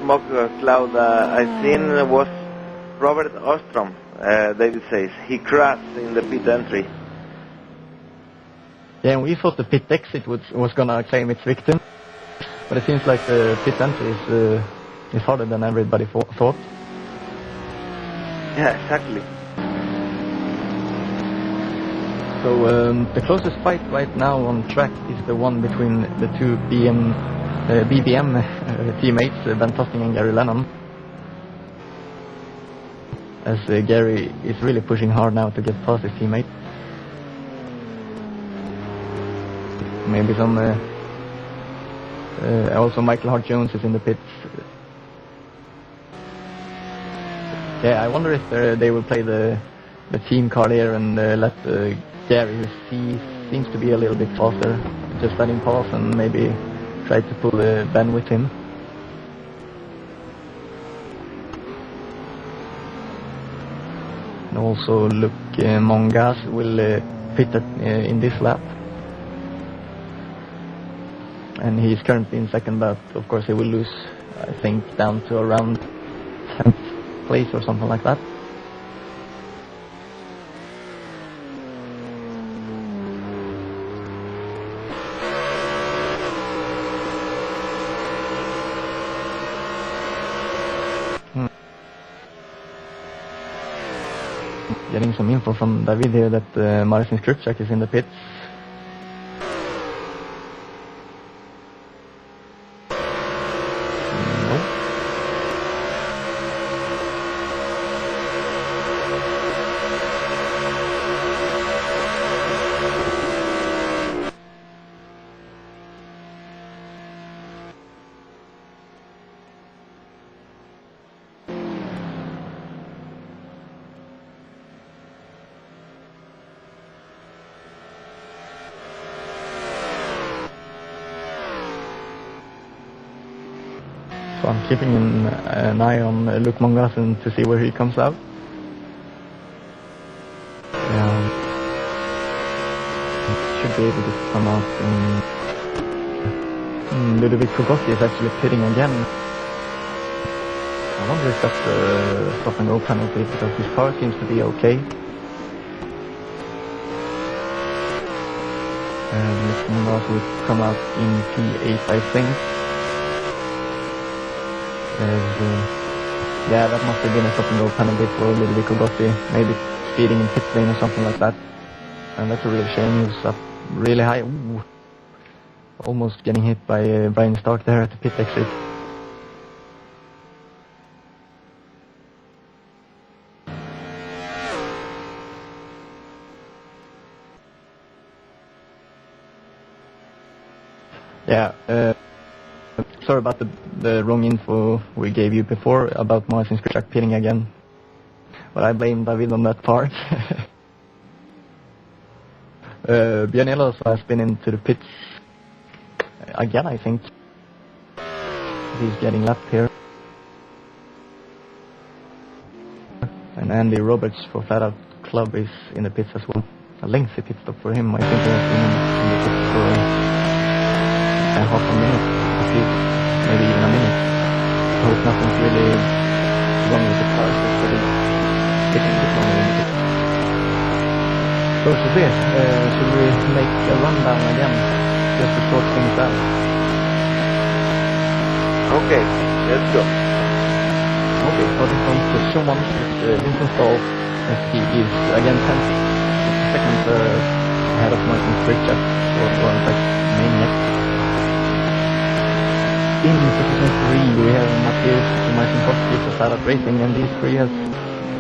smoke cloud I've seen was Robert Ehnström. David says he crashed in the pit entry. Yeah, and we thought the pit exit was gonna claim its victim, but it seems like the pit entry is harder than everybody thought. Yeah, exactly. So the closest fight right now on track is the one between the two BBM teammates, Ben Tosting and Gary Lennon. as Gary is really pushing hard now to get past his teammate. Maybe some also Michael Hart-Jones is in the pits. Yeah, I wonder if they will play the team card here and let Gary, who seems to be a little bit faster, just let him pass and maybe try to pull Ben with him. And also look, Mongas will pit in this lap. And he's currently in second, but of course he will lose, I think, down to around 10th place or something like that. Getting some info from David here that Marcin Skrzypczak is in the pits. So I'm keeping an eye on Luke Mongasen to see where he comes out. Should be able to come out in Ludovic Kogotti is actually pitting again. I wonder if that's a stop and go penalty because his car seems to be okay. And Luke Mongasen will come out in P8, I think. Yeah, that must have been a stop and go penalty for Ludovic Kogotti, maybe speeding in pit lane or something like that. And that's a real shame. He was up really high. Ooh. Almost getting hit by Brian Stark there at the pit exit. Yeah, sorry about the wrong info we gave you before about Marcin Skrzypczak pitting again. But I blame David on that part. Björn also has been into the pits again, I think. He's getting lapped here. And Andy Roberts for FlatOut Club is in the pits as well. A lengthy pit stop for him. I think he has been in the pits for half a minute, at least, maybe even a minute. I hope nothing's really wrong with the car, but he's getting a bit longer in the pits. So should we make a rundown again, just to sort things out? Okay, let's go. Okay, starting from position 1 is Vincent Staal, as he is again 10th, second ahead of Marcin Skrzypczak, or in fact, Maniac. In position 3 we have Mateusz and Marcinkowski for FlatOut Racing, and these three has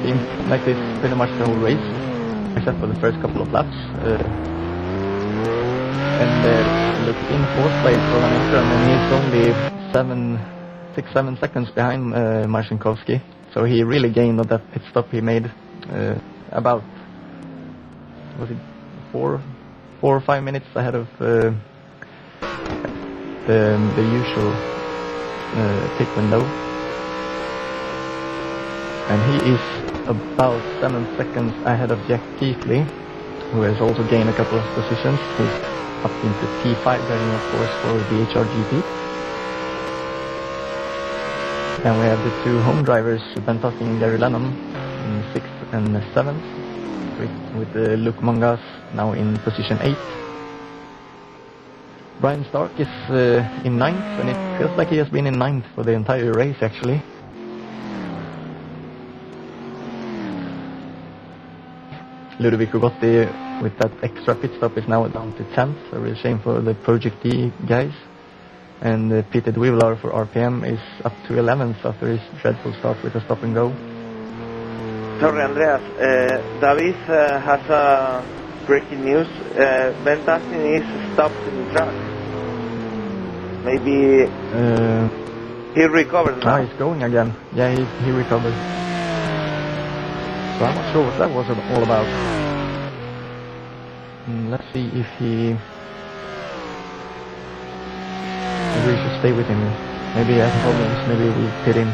been like this pretty much the whole race, except for the first couple of laps. And look, in 4th place Roland Ehnström, and he's only 6-7 seconds behind Marcinkowski, so he really gained on that pit stop he made about, was it 4 or 5 minutes ahead of the usual pit window. And he is about 7 seconds ahead of Jack Keithley, who has also gained a couple of positions. He's up into P5, going of course for the HRGP. Then we have the two home drivers, Bentotti and Gary Lennon, in 6th and 7th, with Luke Mongas now in position 8. Brian Stark is in 9th, and it feels like he has been in 9th for the entire race actually. Ludovic Kogotti with that extra pit stop is now down to 10th, a real shame for the Project D guys. And Peter Dwivlar for RPM is up to 11th after his dreadful start with a stop and go. Sorry, Andreas. David has a breaking news. Vincent is stopped in the track. Maybe he recovered now. He's going again. Yeah, he recovered. So I'm not sure what that was all about. Let's see if he... Maybe we should stay with him. Maybe he has problems. Maybe we pit him.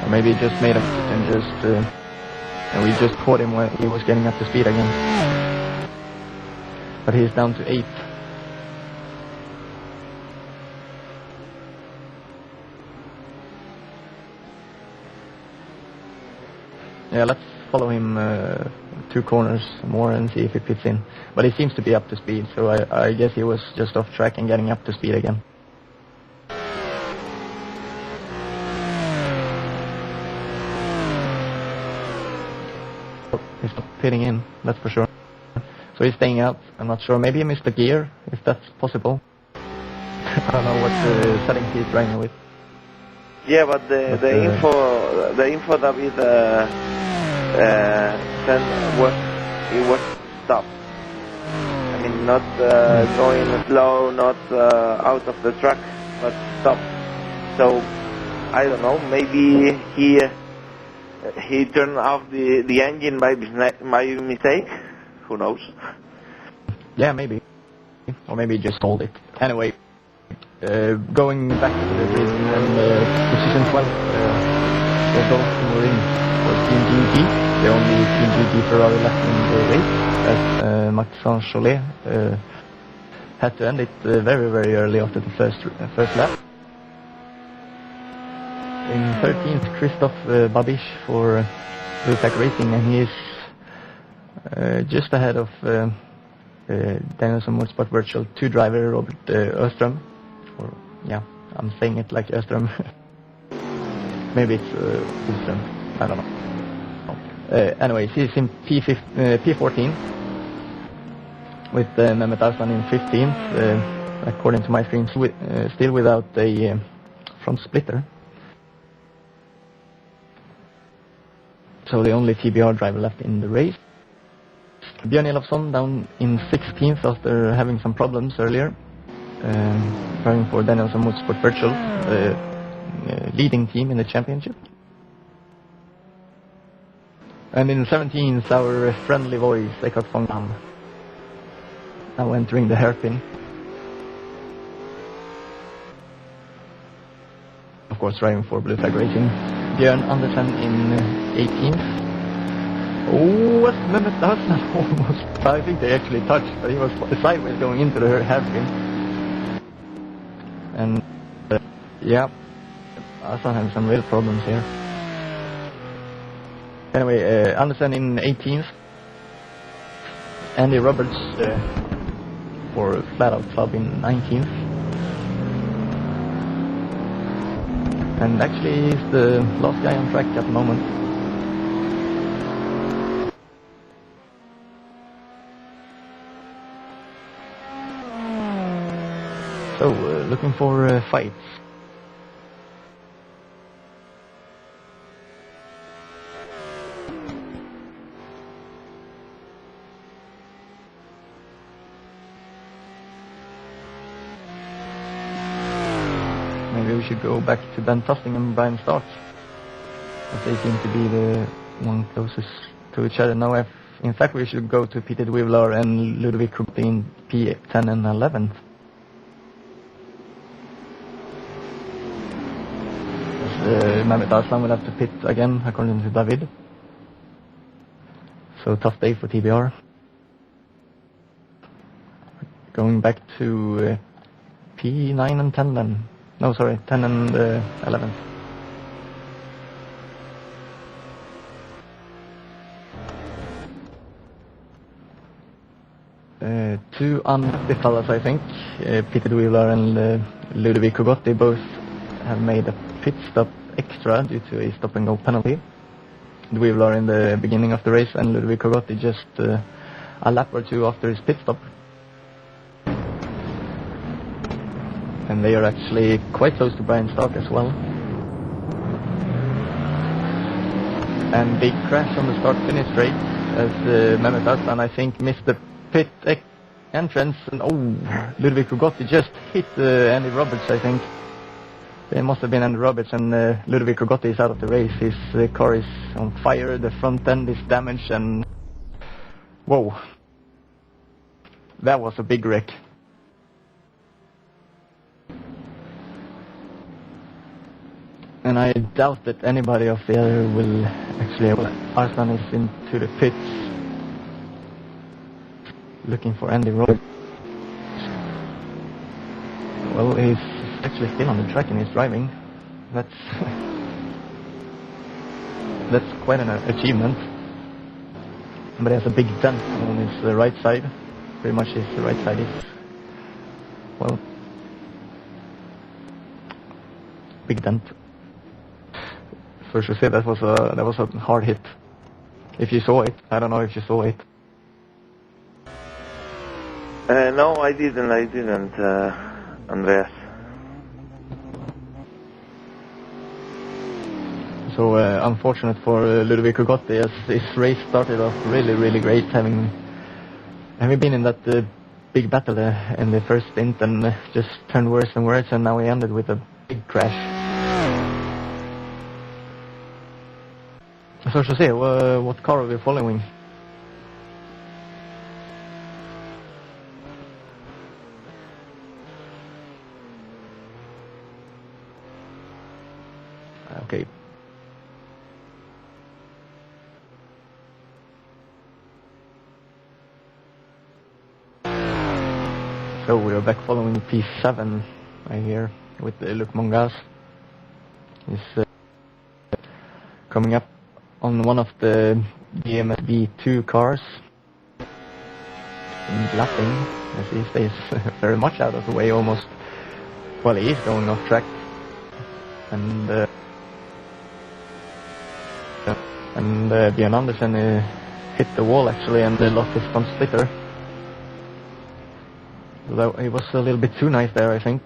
Or maybe he just made a and just... and we just caught him when he was getting up to speed again. But he's down to 8th. Yeah, let's follow him 2 corners more and see if he fits in. But he seems to be up to speed, so I guess he was just off track and getting up to speed again. He's not pitting in, that's for sure. So he's staying out, I'm not sure. Maybe he missed the gear, if that's possible. I don't know what settings he's driving with. Yeah, but the info that we sent was stopped. I mean, not going slow, not out of the track, but stopped. So I don't know. Maybe he turned off the engine by mistake. Who knows? Yeah, maybe. Or maybe he just stalled it. Anyway. Going back to the race and position 12, the those who were in was Team GG, the only Team GG Ferrari left in the race, as Marcinkowski had to end it very, very early after the first lap. In 13th, Christoph Babiš for Black Racing, and he is just ahead of DMSv Motorsport Virtual 2 driver Robert Ehnström. Yeah, I'm saying it like Ehnström. Maybe it's Ehnström. I don't know. Anyways, he's in P14 with Mateusz in 15th, according to my screen, still without a front splitter. So the only TBR driver left in the race. Björn Elofsson down in 16th after having some problems earlier. Driving for DMSv Motorsport Virtual, leading team in the championship. And in 17th, our friendly voice, Eckhart von Damm, now entering the hairpin. Of course, driving for Black Visor Racing. Björn Andersen in 18th. Oh, Mateusz almost. I think they actually touched, but he was sideways going into the hairpin. And yeah, Hassan had some real problems here. Anyway, Andersen in 18th. Andy Roberts for FlatOut Club in 19th. And actually he's the last guy on track at the moment. So, looking for fights. Maybe we should go back to Ben Tosting and Brian Starks, as they seem to be the one closest to each other now. In fact, we should go to Peter Dwivlar and Ludwig Krupp in P10 and 11th. Mateusz will have to pit again, according to David. So tough day for TBR. Going back to P9 and 10 then. No, sorry, 10 and 11th. Two unhappy fellas, I think. Peter Dwivlar and Ludwig Krupp, they both have made a pit stop extra due to a stop and go penalty. Dwivlar in the beginning of the race and Ludwig Krupp just a lap or two after his pit stop. And they are actually quite close to Brian Stark as well. and big crash on the start-finish straight as Mehmet Arslan, I think, missed the pit entrance, and Ludwig Rugotti just hit Andy Roberts, I think. It must have been Andy Roberts, and Ludwig Rugotti is out of the race. His car is on fire, the front end is damaged, and whoa, that was a big wreck. And I doubt that anybody of the other will actually... Arslan is into the pits looking for Andy Roberts. Well, he's actually still on the track and he's driving. That's quite an achievement. But he has a big dent on his right side. Pretty much his right side is, well, big dent. For sure, that was a hard hit. If you saw it, I don't know if you saw it. No, I didn't, Andreas. So unfortunate for Ludwig Rugotti, as his race started off really great, having been in that big battle in the first stint, and just turned worse and worse, and now he ended with a big crash. So Jose, what car are we following? Okay. So we are back following P7 right here with Luc Mongas. He's coming up on one of the DMSv 2 cars in lapping, as he stays very much out of the way, almost. Well, he is going off track, and Björn Andersen hit the wall actually and lost his front splitter. Although he was a little bit too nice there, I think.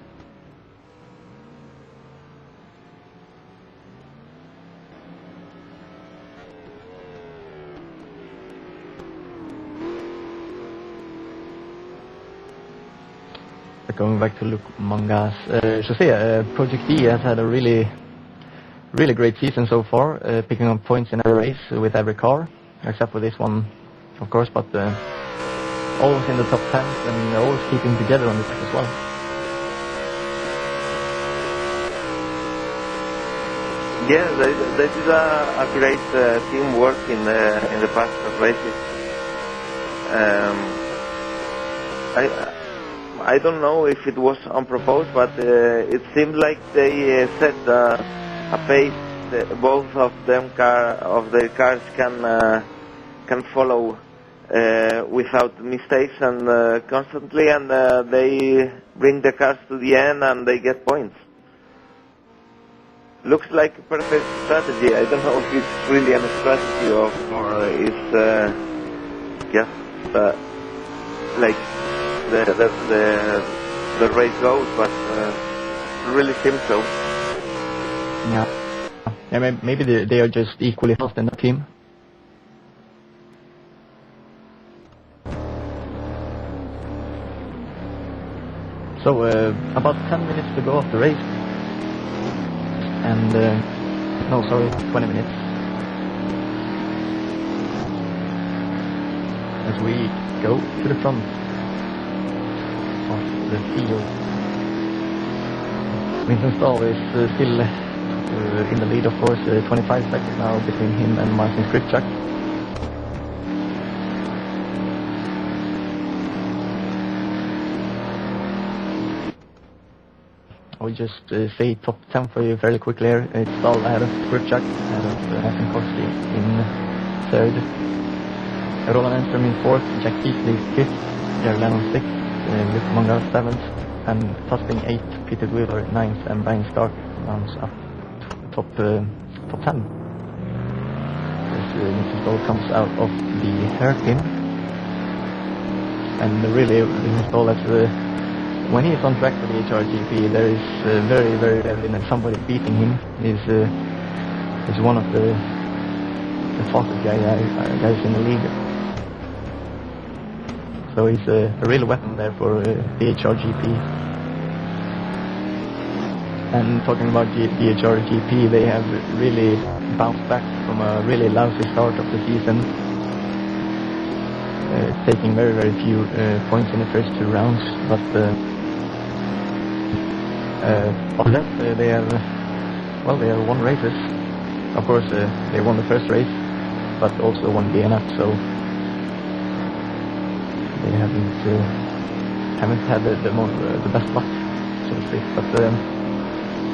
Going back to Luc Mongas, Jose, Project D has had a really great season so far, picking up points in every race with every car, except for this one, of course, but always in the top 10 and always keeping together on the track as well. Yeah, they did a great teamwork in the past races. I don't know if it was on purpose, but it seemed like they set a pace that both of their cars can follow without mistakes and constantly, and they bring the cars to the end and they get points. Looks like a perfect strategy. I don't know if it's really a strategy or it's just like the race goes, but really seems so. Yeah, maybe they are just equally fast in the team. So about 10 minutes to go of the race, and no, sorry, 20 minutes. As we go to the front of the field. Vincent Staal is still in the lead, of course, 25 seconds now between him and Marcin Skrzypczak. I'll just say top 10 for you fairly quickly here. It's Staal ahead of Skrzypczak, ahead of Marcinkowski in third. Roland Ehnström in fourth, Jack Keatley 5th, Jerry Lennon 6th, Luc Mongas 7th, and Tusting 8th, Peter Wheeler 9th, and Brian Stark rounds up top 10. As Mr. Staal comes out of the hairpin, and really Mr. Staal, when he's on track for the HRGP, there is very rarely that somebody beating him. Is one of the the fastest guys in the league. So he's a real weapon there for DHR GP. And talking about DHR GP, they have really bounced back from a really lousy start of the season, taking very, very few points in the first 2 rounds. But after that, they have won races. Of course, they won the first race, but also won DNF. So they haven't had the best luck, so to speak. But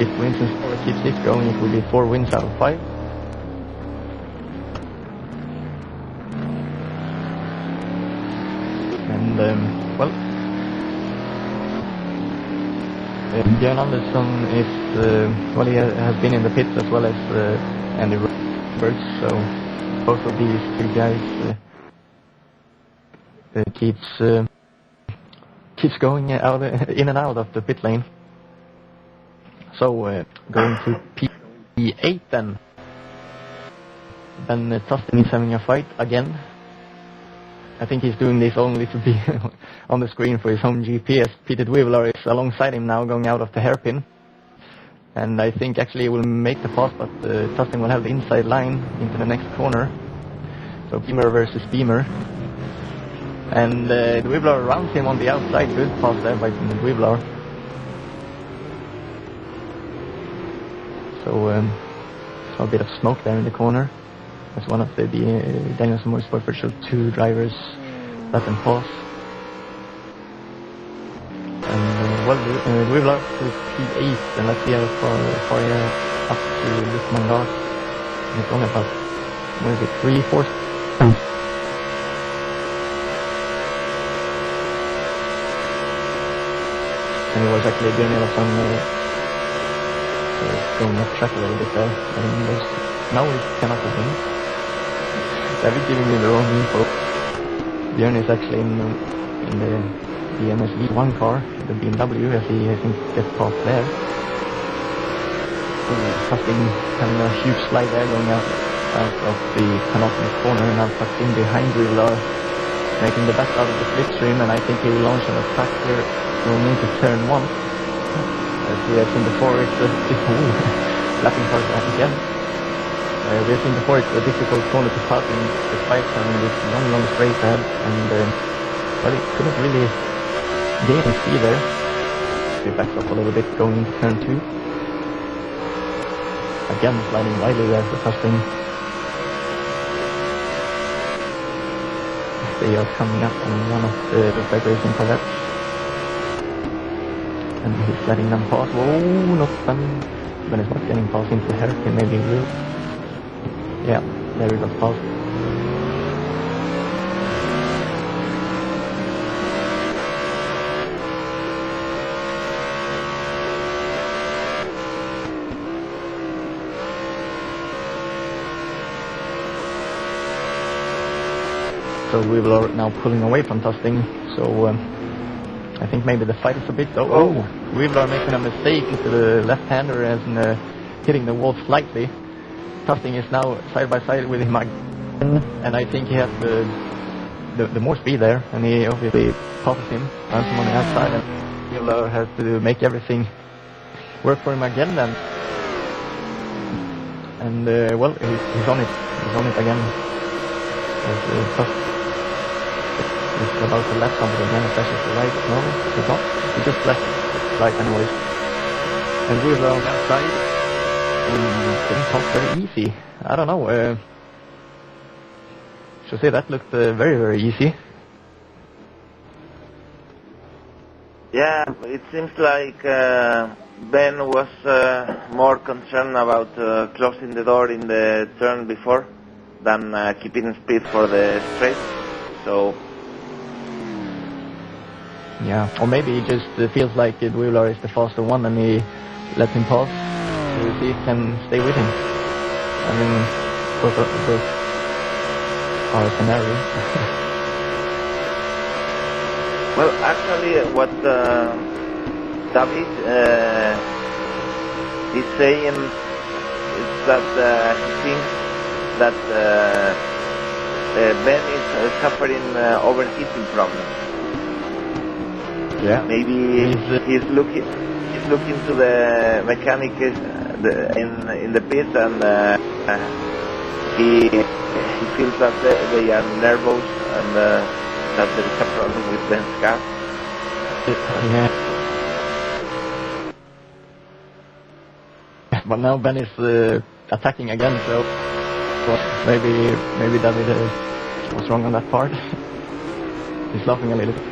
if Vincent keeps this going, it will be 4 wins out of 5. And Björn Andersson is he has been in the pits as well as Andy Roberts, so both of these 2 guys keeps going in and out of the pit lane. So going to P8 then. Then Tustin is having a fight again. I think he's doing this only to be on the screen for his home GP, as Peter Dwivler is alongside him now, going out of the hairpin. And I think actually he will make the pass, but Tustin will have the inside line into the next corner. So Beamer versus Beamer. And Dwivler rounds him on the outside. Good pass there by Dwivler. So saw a bit of smoke there in the corner. That's one of the DMSv Motorsport Virtual 2 drivers let them pass. And Dwivler to P8, and let's see how far up to Luc Mangas. It's only about 3-4 seconds. And it was actually Björn Andersson going off track a little bit there, and now we cannot have him. They're giving me the wrong info. Björn is actually in the DMSv1 car, the BMW, as he I think gets past there. Tustin having a huge slide there, going out of the penultimate corner, and now Tustin behind Dwivler, making the best out of the slipstream, and I think he will launch an attack here going into turn 1. As we have seen before, it's lapping cars again. We have seen before it's a difficult corner to pass, and despite having this long straight ahead, and well, it couldn't really gain speed there. He backs up a little bit going into turn 2. Again, sliding widely there for Tustin. They are coming up on one of the Black Racing Corvettes. And he's letting them pass. Whoa, not fun. When it's not getting past into the hairpin, maybe he will. Yeah, there he got past. So we will now pulling away from Tustin. So I think maybe the fight is a bit... Dwivler making a mistake into the left-hander and hitting the wall slightly. Tustin is now side by side with him again, and I think he has the more speed there, and he obviously passes him, runs him on the outside, and Dwivler has to make everything work for him again then. And well, he's on it again. He's about to left somebody again, especially to the right. No, he's not. He just left right anyways. And Dwivler on that side. Didn't come very easy. I don't know. Should say that looked very, very easy. Yeah, it seems like Ben was more concerned about closing the door in the turn before than keeping speed for the straight. So. Yeah, or maybe he just feels like Dwivler is the faster one and he lets him pass to see if he can stay with him. I mean, both are a scenario. Well, actually, what David is saying is that he thinks that Ben is suffering overheating problems. Yeah. Maybe he's looking to the mechanic in the pit, and he feels that they are nervous and that there is a problem with Ben's car. Yeah. But now Ben is attacking again, so maybe David was wrong on that part. He's laughing a little bit.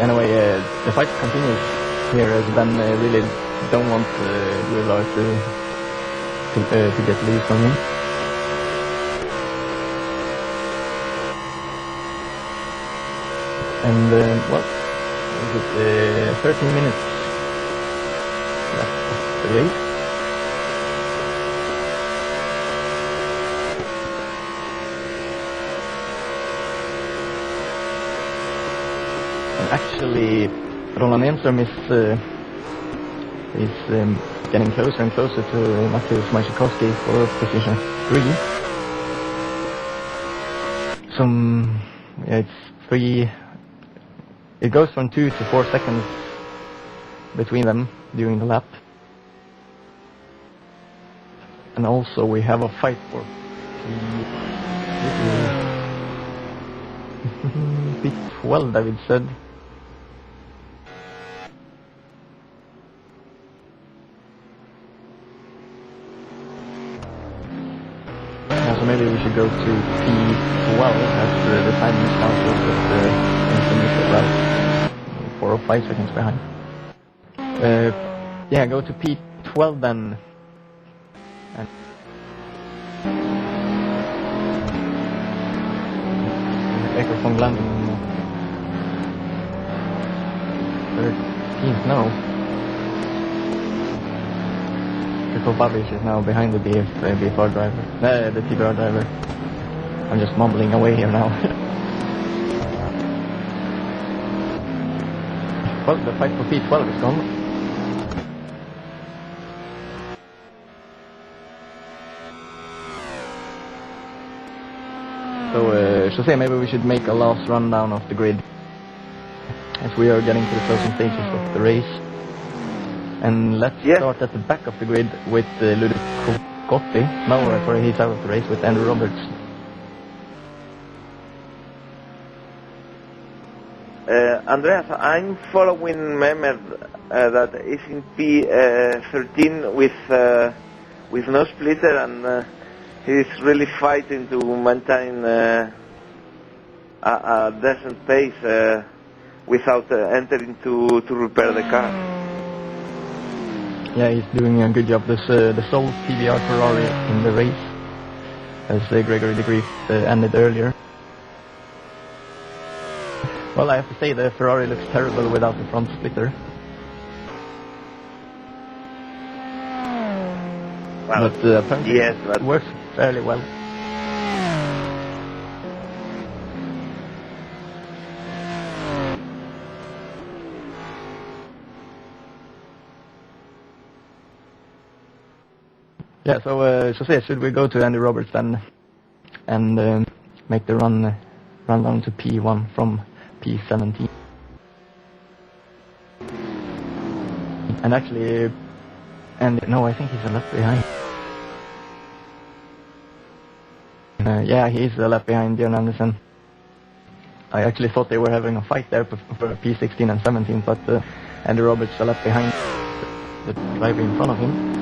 Anyway, the fight continues here as Ben really don't want Roland to get loose on him. And well, is it 13 minutes left of the race? Actually, Roland Ehnström is getting closer and closer to Mateusz Marcinkowski for position 3. Yeah, it's 3. It goes from 2 to 4 seconds between them during the lap. And also we have a fight for P12, David said. So maybe we should go to P12 as the time is now well 4 or 5 seconds behind. Yeah, go to P12 then. And Echo from landing 13th now. Babish is now behind the BFR driver, the TBR driver. I'm just mumbling away here now. Well, the fight for P12 is gone. So, Jose, maybe we should make a last rundown of the grid, as we are getting to the closing stages of the race. And let's start at the back of the grid with Ludwig Kotti. No, sorry, he's out of the race with Andrew Roberts. Andreas, I'm following Mehmet that is in P13 with no splitter, and he's really fighting to maintain a decent pace without entering to repair the car. Yeah, he's doing a good job. The sole TBR Ferrari in the race, as Gregory de Grief ended earlier. Well, I have to say the Ferrari looks terrible without the front splitter. Well, but apparently it works fairly well. Yeah, so Jose, should we go to Andy Roberts then and make the run down to P1 from P17? And actually, no, I think he's a lap behind. Yeah, he's a lap behind Björn Andersen. I actually thought they were having a fight there for P16 and 17, but Andy Roberts a lap behind the driver in front of him.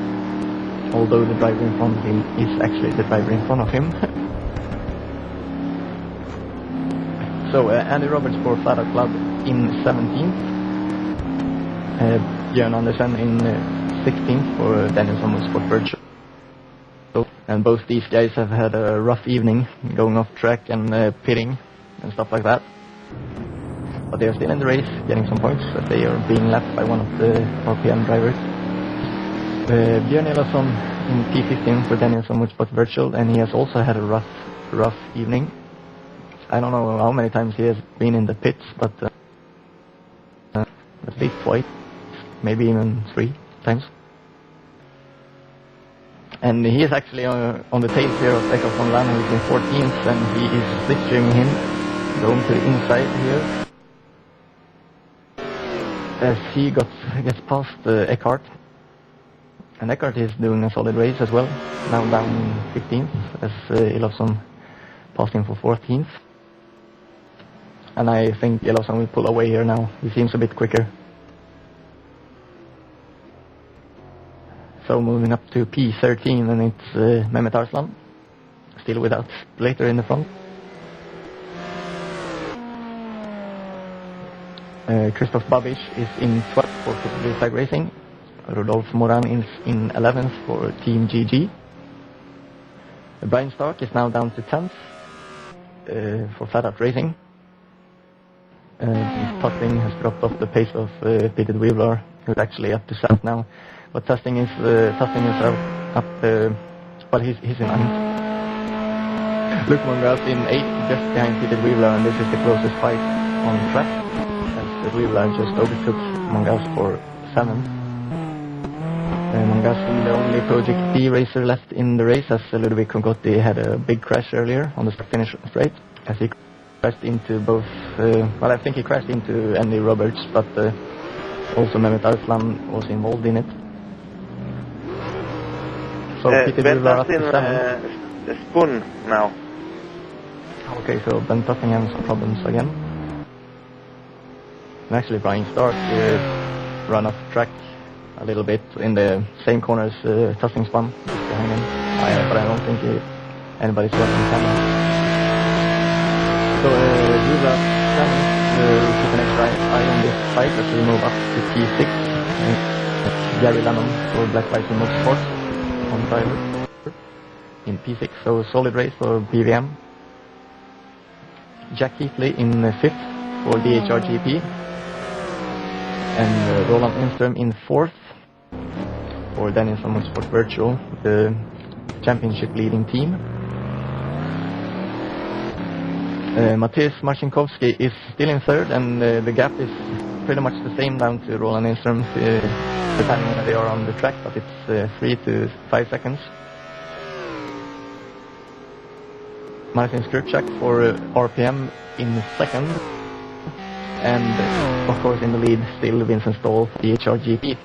Although the driver in front of him is actually the driver in front of him. So Andy Roberts for FlatOut Club in 17th. Björn Andersen in 16th for Daniel Motorsport Virtual. And both these guys have had a rough evening going off track and pitting and stuff like that. But they are still in the race, getting some points as they are being lapped by one of the RPM drivers. Björn Andersen in P15 for Daniel Motorsport Virtual, and he has also had a rough evening. I don't know how many times he has been in the pits, but at least twice. maybe even 3 times. And he is actually on the tail here of Ekov von Lange, who's in 14th, and he is slipstreaming him, going to the inside here. As he gets past Eckhart. And Eckhart is doing a solid race as well, now down 15th, as Elofsson passed him for 14th. And I think Elofsson will pull away here now, he seems a bit quicker. So moving up to P13, and it's Mehmet Arslan, still without later in the front. Christoph Babiš is in 12th for FlatOut Racing. Rodolphe Moran is in 11th for Team GG. Brian Stark is now down to 10th for FlatOut Racing. Tussing has dropped off the pace of Peter Weaver, who's actually up to 7th now. But Tussing is up, well, he's in 9th. Luke Mongas in 8th, just behind Peter Weaver, and this is the closest fight on track, as Weaver just overtook Mongas for 7th. Mongas is the only Project B racer left in the race, as Ludovic Congotti had a big crash earlier on the finish straight, as he crashed into both, well, I think he crashed into Andy Roberts, but also Mehmet Arslan was involved in it. So Peter Weaver up to 7th. Spoon now. Okay, so Ben Tuffing having some problems again. And actually Brian Stark run off track a little bit in the same corner as Tussing spun behind him. But I don't think anybody's watching camera. So Weaver will keep an extra eye on this fight as we move up to P6. Gary Lennon for Black Visor Motorsport on driver in P6, so solid race for BVM. Jack Heatley in 5th for DHRGP, and Roland Ehnström in 4th for Danielson Motorsport Virtual, the championship leading team. Mateusz Marcinkowski is still in 3rd, and the gap is pretty much the same down to Roland Ehnström, depending on where they are on the track, but it's 3 to 5 seconds. Marcin Skrzypczak for RPM in 2nd, and of course in the lead still Vincent Staal, DHRGP.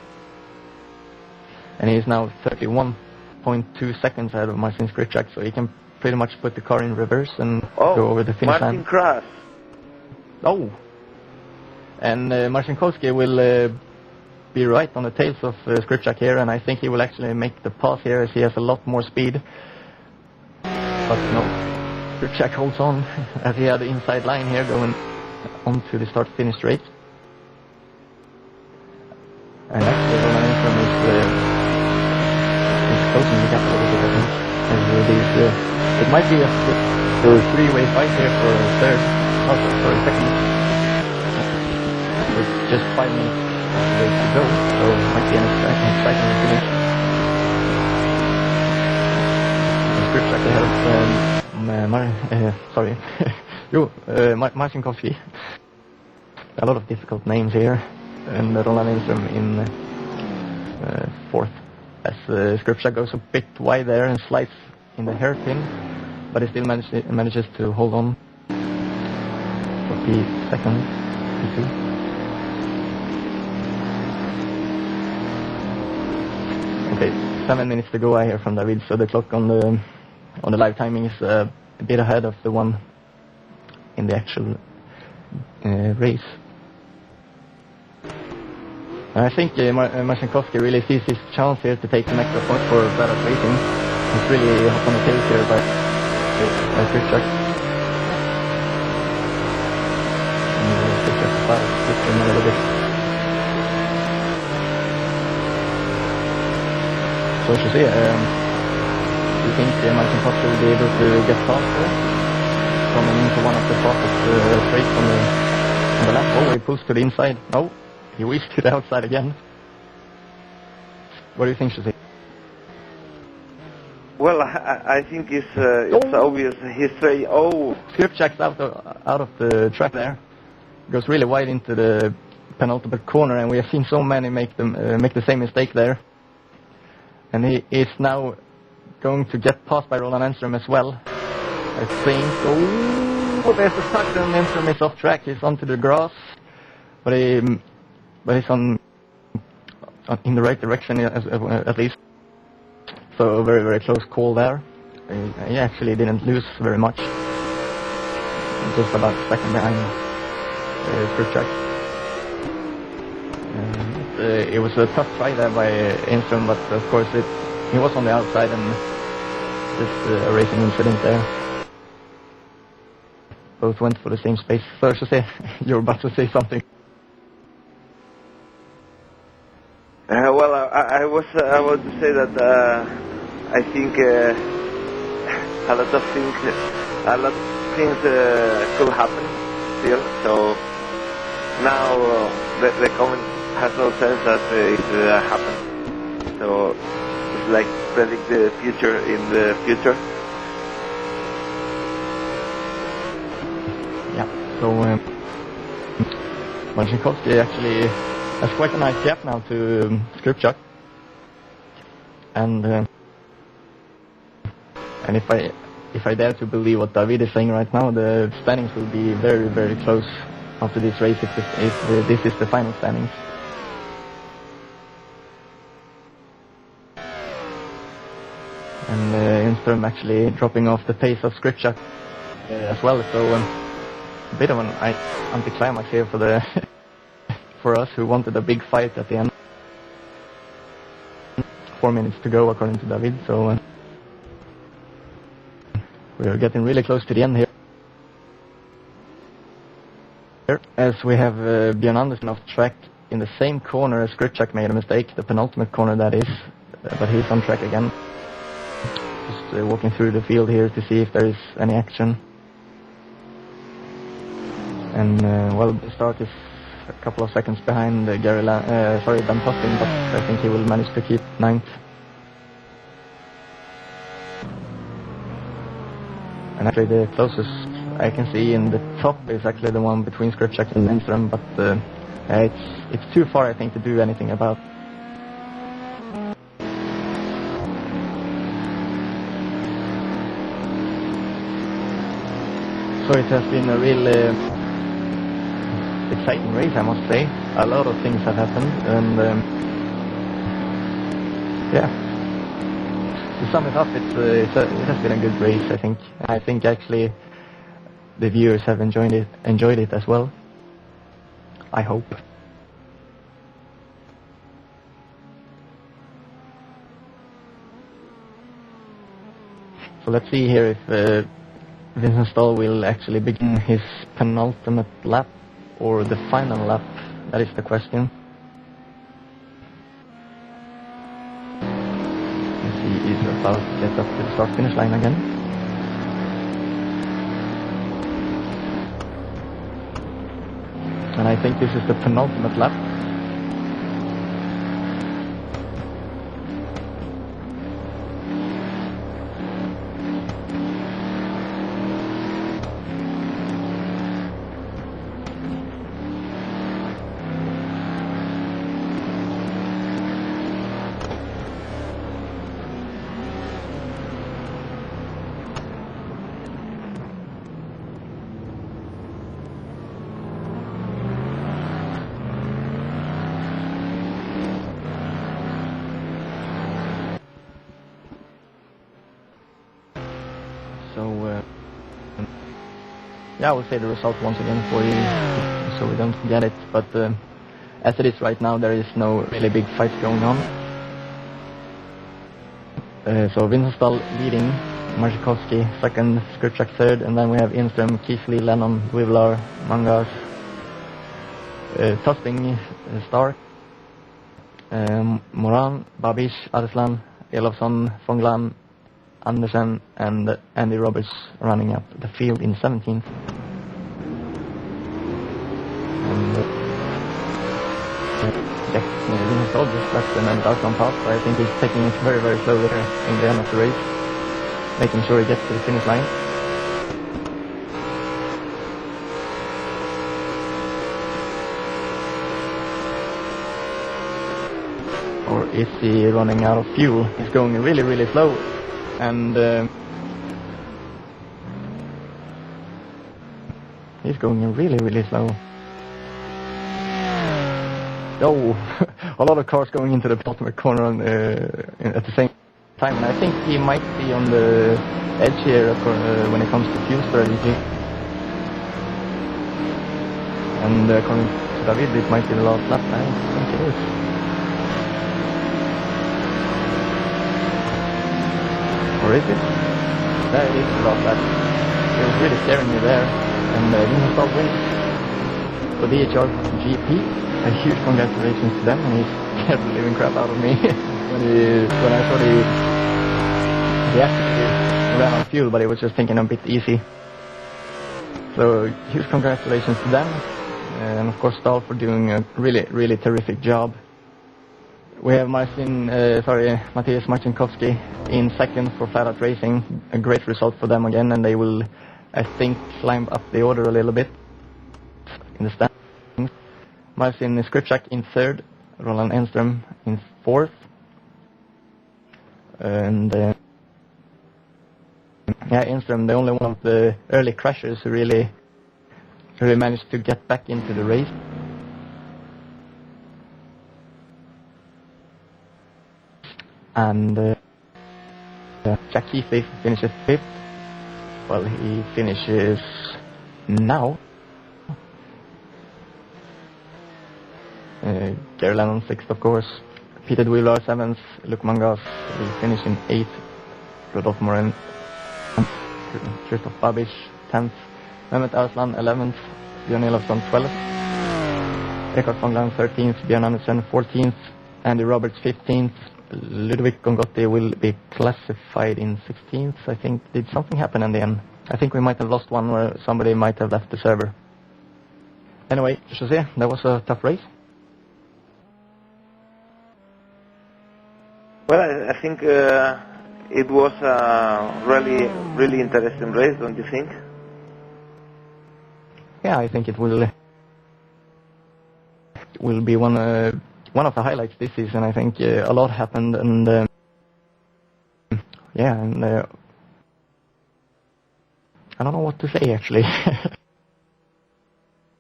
And he is now 31.2 seconds ahead of Marcin Skrzypczak, so he can pretty much put the car in reverse and go over the finish line. Marcin crashed. Oh! And Marcinkowski will be right on the tails of Skrzypczak here, and I think he will actually make the pass here as he has a lot more speed. But no, Skrzypczak holds on as he had the inside line here going on to the start-finish straight. And actually Roland Ehnström is closing the gap a little bit, I think. It might be a three-way fight here for 3rd, also for 2nd. With just 5 minutes to go, so it might be an exciting finish. Skrzypczak ahead of Marcinkowski. A lot of difficult names here, and Roland Ehnström in 4th. As Skrzypczak goes a bit wide there and slides in the hairpin, but he still manages to hold on for P2, P2. Okay, 7 minutes to go I hear from David, so the clock on the live timing is a bit ahead of the one in the actual race. I think Marcinkowski really sees his chance here to take some extra points for FlatOut Racing. He's really hot on the tail here by Skrzypczak. Skrzypczak puts him a little bit. So as you see, do you think Marcinkowski will be able to get faster? Coming into one of the fastest straights on the lap. Oh, he pulls to the inside. No, he weaves to the outside again. What do you think, Jose? Well, I think it's obvious. He's straight. Oh, Skrzypczak's out of the track there. Goes really wide into the penultimate corner, and we have seen so many make the same mistake there. And he is now going to get passed by Roland Ehnström as well, I think. Oh, there's a touch, and Ehnström is off track. He's onto the grass, but he's on in the right direction at least. So a very, very close call there. He actually didn't lose very much. Just about a second behind Skrzypczak. It was a tough try there by Ehnström, but of course he was on the outside, and just a racing incident there. Both went for the same space. So Jose, you're about to say something. Well, I was about to say that I think a lot of things could happen still. So now the comment has no sense that it happened. So it's like predict the future in the future. Yeah. So Marcinkowski actually has quite a nice gap now to Skrzypczak, and if I dare to believe what David is saying right now, the standings will be very, very close after this race if this is the final standings. And Ehnström actually dropping off the pace of Skrzypczak as well, so a bit of an anticlimax here for the for us who wanted a big fight at the end. 4 minutes to go according to David, so we are getting really close to the end here. As we have Björn Andersson off track in the same corner as Skrzypczak made a mistake, the penultimate corner that is, but he's on track again. Just walking through the field here to see if there is any action. And well, the start is a couple of seconds behind Ben Tosting, but I think he will manage to keep 9th. And actually the closest I can see in the top is actually the one between Skrzypczak and Ehnström, but it's too far, I think, to do anything about. So it has been a real exciting race, I must say. A lot of things have happened, and yeah. To sum it up, it has been a good race, I think. I think actually the viewers have enjoyed it as well. I hope. So let's see here if Vincent Staal will actually begin his penultimate lap or the final lap. That is the question. He is about to get up to the start finish line again. And I think this is the penultimate lap. Yeah, I will say the result once again for you, so we don't forget it. But as it is right now, there is no really big fight going on. So Vincent Staal leading, Marcinkowski second, Skrzypczak third, and then we have Ehnström, Keithley, Lennon, Wivlar, Mangas, Tosting, Stark, Moran, Babish, Arslan, Elofsson, Fonglam, Andersen, and Andy Roberts running up the field in 17th. And Vincent Staal just left and went out on top, so I think he's taking it very, very slowly here in the end of the race, making sure he gets to the finish line. is he running out of fuel? He's going really, really slow, and he's going really, really slow. Oh, a lot of cars going into the bottom corner at the same time, and I think he might be on the edge here when it comes to fuel strategy. And according to David, it might be the last lap. I think it is. Or is it? There it is, the last lap. It was really scaring me there. And Vincent Staal wins for DHR GP. A huge congratulations to them, and he scared the living crap out of me when I saw he actually ran on fuel, but it was just thinking a bit easy. So huge congratulations to them, and of course Staal for doing a really, really terrific job. We have Mateusz Marcinkowski in second for FlatOut Racing. A great result for them again, and they will, I think, climb up the order a little bit in the standings. Marcin Skrzypczak in third, Roland Ehnström in fourth, and Ehnström, the only one of the early crashers who really managed to get back into the race. And Jack Keithley finishes fifth. Well, he finishes now. Gary Lennon 6th, of course. Peter Wheeler 7th. Luc Mangas will finish in 8th. Rodolphe Morin, Christoph Babish 10th. Mehmet Arslan 11th. Björn Elofsson 12th. Ekart von Glan 13th. Björn Andersen 14th. Andy Roberts 15th. Ludovic Gongotti will be classified in 16th. I think. Did something happen in the end? I think we might have lost one where somebody might have left the server. Anyway, José, that was a tough race. Well, I think it was a really, really interesting race, don't you think? Yeah, I think it will be one of the highlights this season. I think a lot happened, and I don't know what to say actually.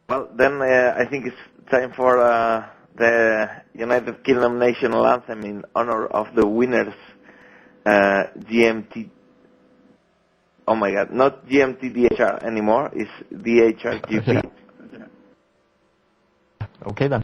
Well, then I think it's time for the United Kingdom National Anthem in honor of the winners, GMT. Oh my God, not GMT DHR anymore, it's DHR GP. Okay then.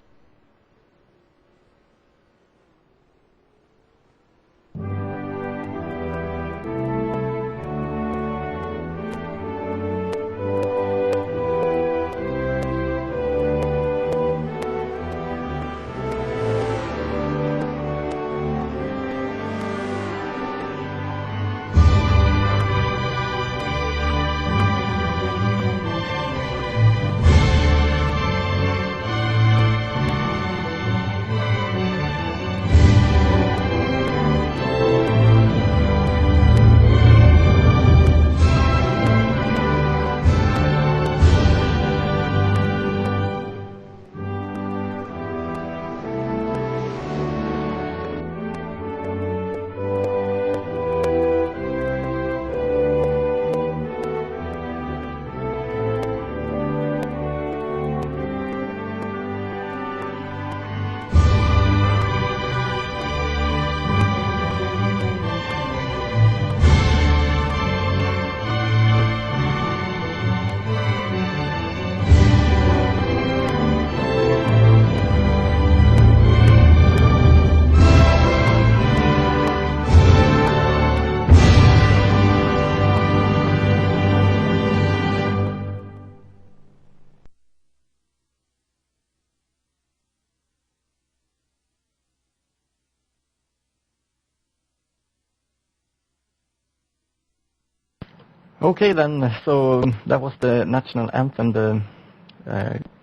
Okay then, so that was the national anthem, the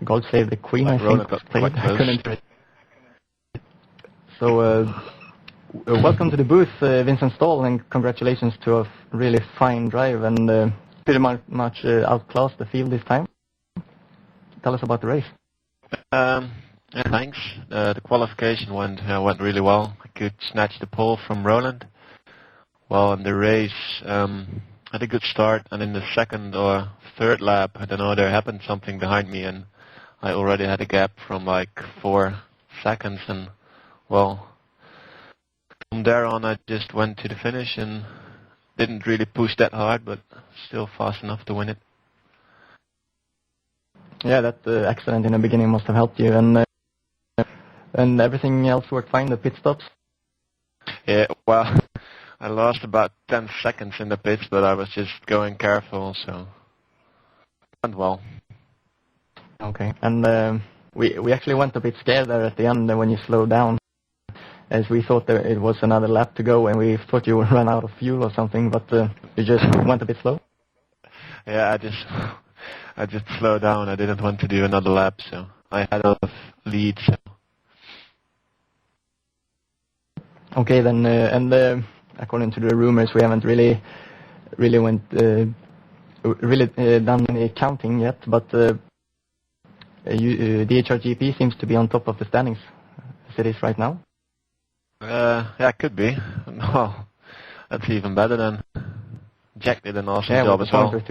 God Save the Queen, I think was played. I couldn't. So welcome to the booth, Vincent Staal, and congratulations to a really fine drive, and pretty much outclassed the field this time. Tell us about the race. Yeah, thanks. The qualification went really well. I could snatch the pole from Roland. Well, in the race, had a good start, and in the second or third lap, I don't know, there happened something behind me, and I already had a gap from like 4 seconds, and well, from there on I just went to the finish and didn't really push that hard, but still fast enough to win it. Yeah, that accident in the beginning must have helped you, and everything else worked fine, the pit stops? Yeah, well, I lost about 10 seconds in the pits, but I was just going careful, so it went well. Okay, and we actually went a bit scared there at the end when you slowed down, as we thought that it was another lap to go, and we thought you would run out of fuel or something, but you just went a bit slow? Yeah, I just slowed down. I didn't want to do another lap, so I had a lot of lead, so. Okay, then, according to the rumors, we haven't really done any counting yet, but DHRGP seems to be on top of the standings as it is right now. Yeah, it could be. Well, that's even better then. Jack did an awesome job as well.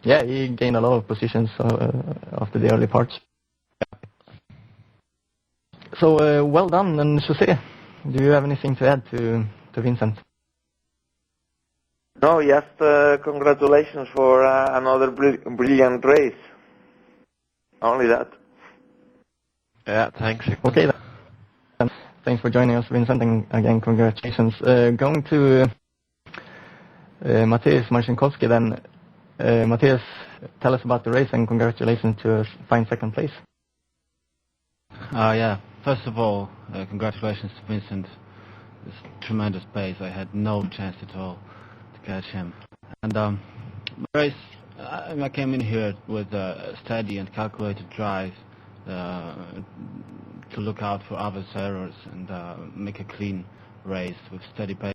Yeah, he gained a lot of positions after the early parts. So, well done, and José, do you have anything to add to Vincent? No, just congratulations for another brilliant race. Only that. Yeah, thanks. Okay, then. Thanks for joining us, Vincent, and again, congratulations. Going to Mateusz Marcinkowski then. Mateusz, tell us about the race and congratulations to a fine second place. Yeah, first of all, congratulations to Vincent. This tremendous pace. I had no chance at all to catch him. And the race, I came in here with a steady and calculated drive to look out for others' errors and make a clean race with steady pace.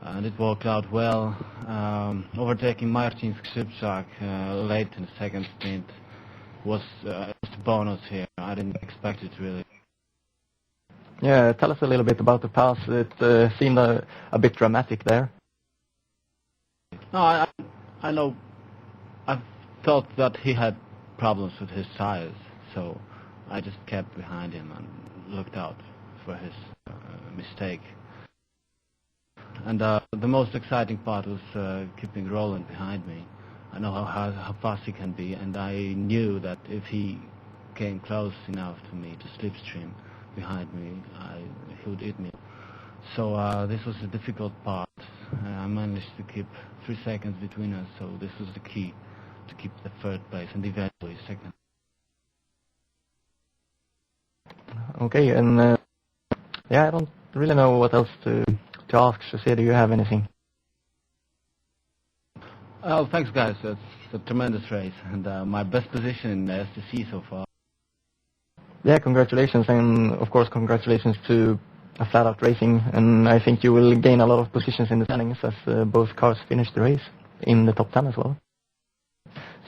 And it worked out well. Overtaking Marcin Skrzypczak late in the second stint was just a bonus here. I didn't expect it really. Yeah, tell us a little bit about the pass. It seemed a bit dramatic there. No, I know. I thought that he had problems with his tires, so I just kept behind him and looked out for his mistake. And the most exciting part was keeping Roland behind me. I know how fast he can be, and I knew that if he came close enough to me to slipstream behind me, he would eat me. So this was a difficult part. I managed to keep 3 seconds between us, so this was the key to keep the third place and eventually second. Okay, and yeah, I don't really know what else to ask. José, do you have anything? Oh, thanks guys. It's a tremendous race and my best position in the STC so far. Yeah, congratulations, and of course congratulations to FlatOut Racing, and I think you will gain a lot of positions in the standings as both cars finished the race in the top 10 as well.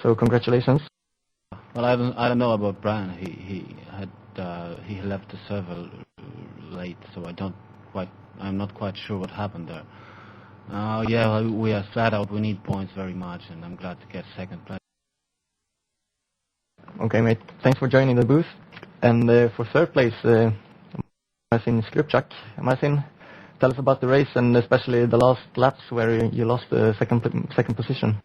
So congratulations. Well, I don't know about Brian. He left the server late, so I'm not quite sure what happened there. Yeah, we are FlatOut. We need points very much, and I'm glad to get second place. Okay, mate. Thanks for joining the booth. And for third place, Marcin Skrzypczak. Marcin, tell us about the race and especially the last laps where you lost the second position.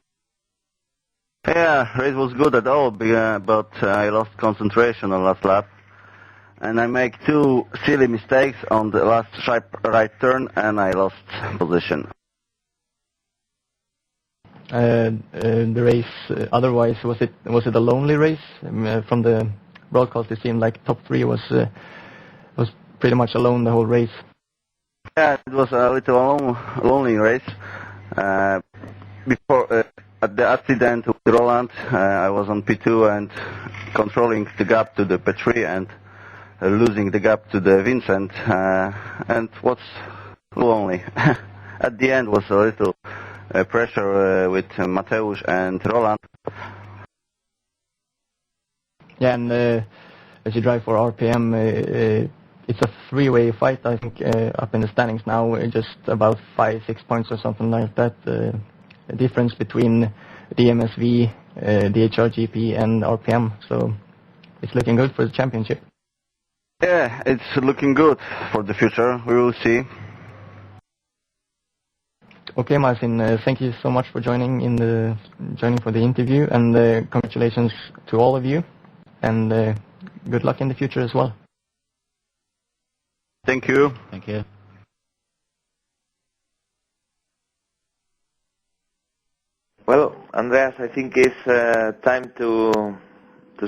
Yeah, race was good at all, but I lost concentration on last lap. And I make 2 silly mistakes on the last sharp right turn, and I lost position. The race, otherwise, was it a lonely race? From the broadcast, it seemed like top 3 was pretty much alone the whole race. Yeah, it was a little lonely race. Before at the accident with Roland, I was on P2 and controlling the gap to the P3 and losing the gap to the Vincent, and was lonely. At the end was a little pressure with Mateusz and Roland. Yeah, and as you drive for RPM, it's a three-way fight, I think, up in the standings now, just about 5-6 points or something like that. The difference between DMSv, DHRGP, and RPM. So it's looking good for the championship. Yeah, it's looking good for the future. We will see. Okay, Marcin, thank you so much for joining for the interview, and congratulations to all of you, and good luck in the future as well. Thank you. Thank you. Well, Andreas, I think it's time to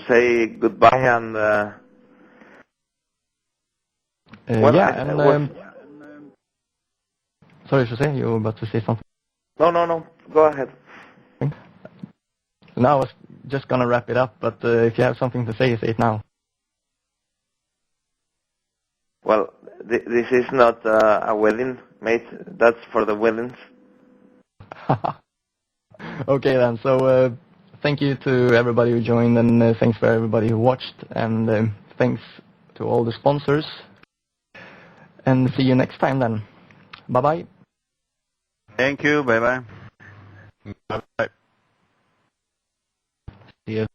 say goodbye and. Sorry, Jose, you were about to say something. No. Go ahead. No, I was just gonna wrap it up, but if you have something to say it now. Well, this is not a wedding, mate. That's for the weddings. Okay then, so thank you to everybody who joined, and thanks for everybody who watched, and thanks to all the sponsors. And see you next time then. Bye-bye. Thank you. Bye-bye. Bye-bye. See you.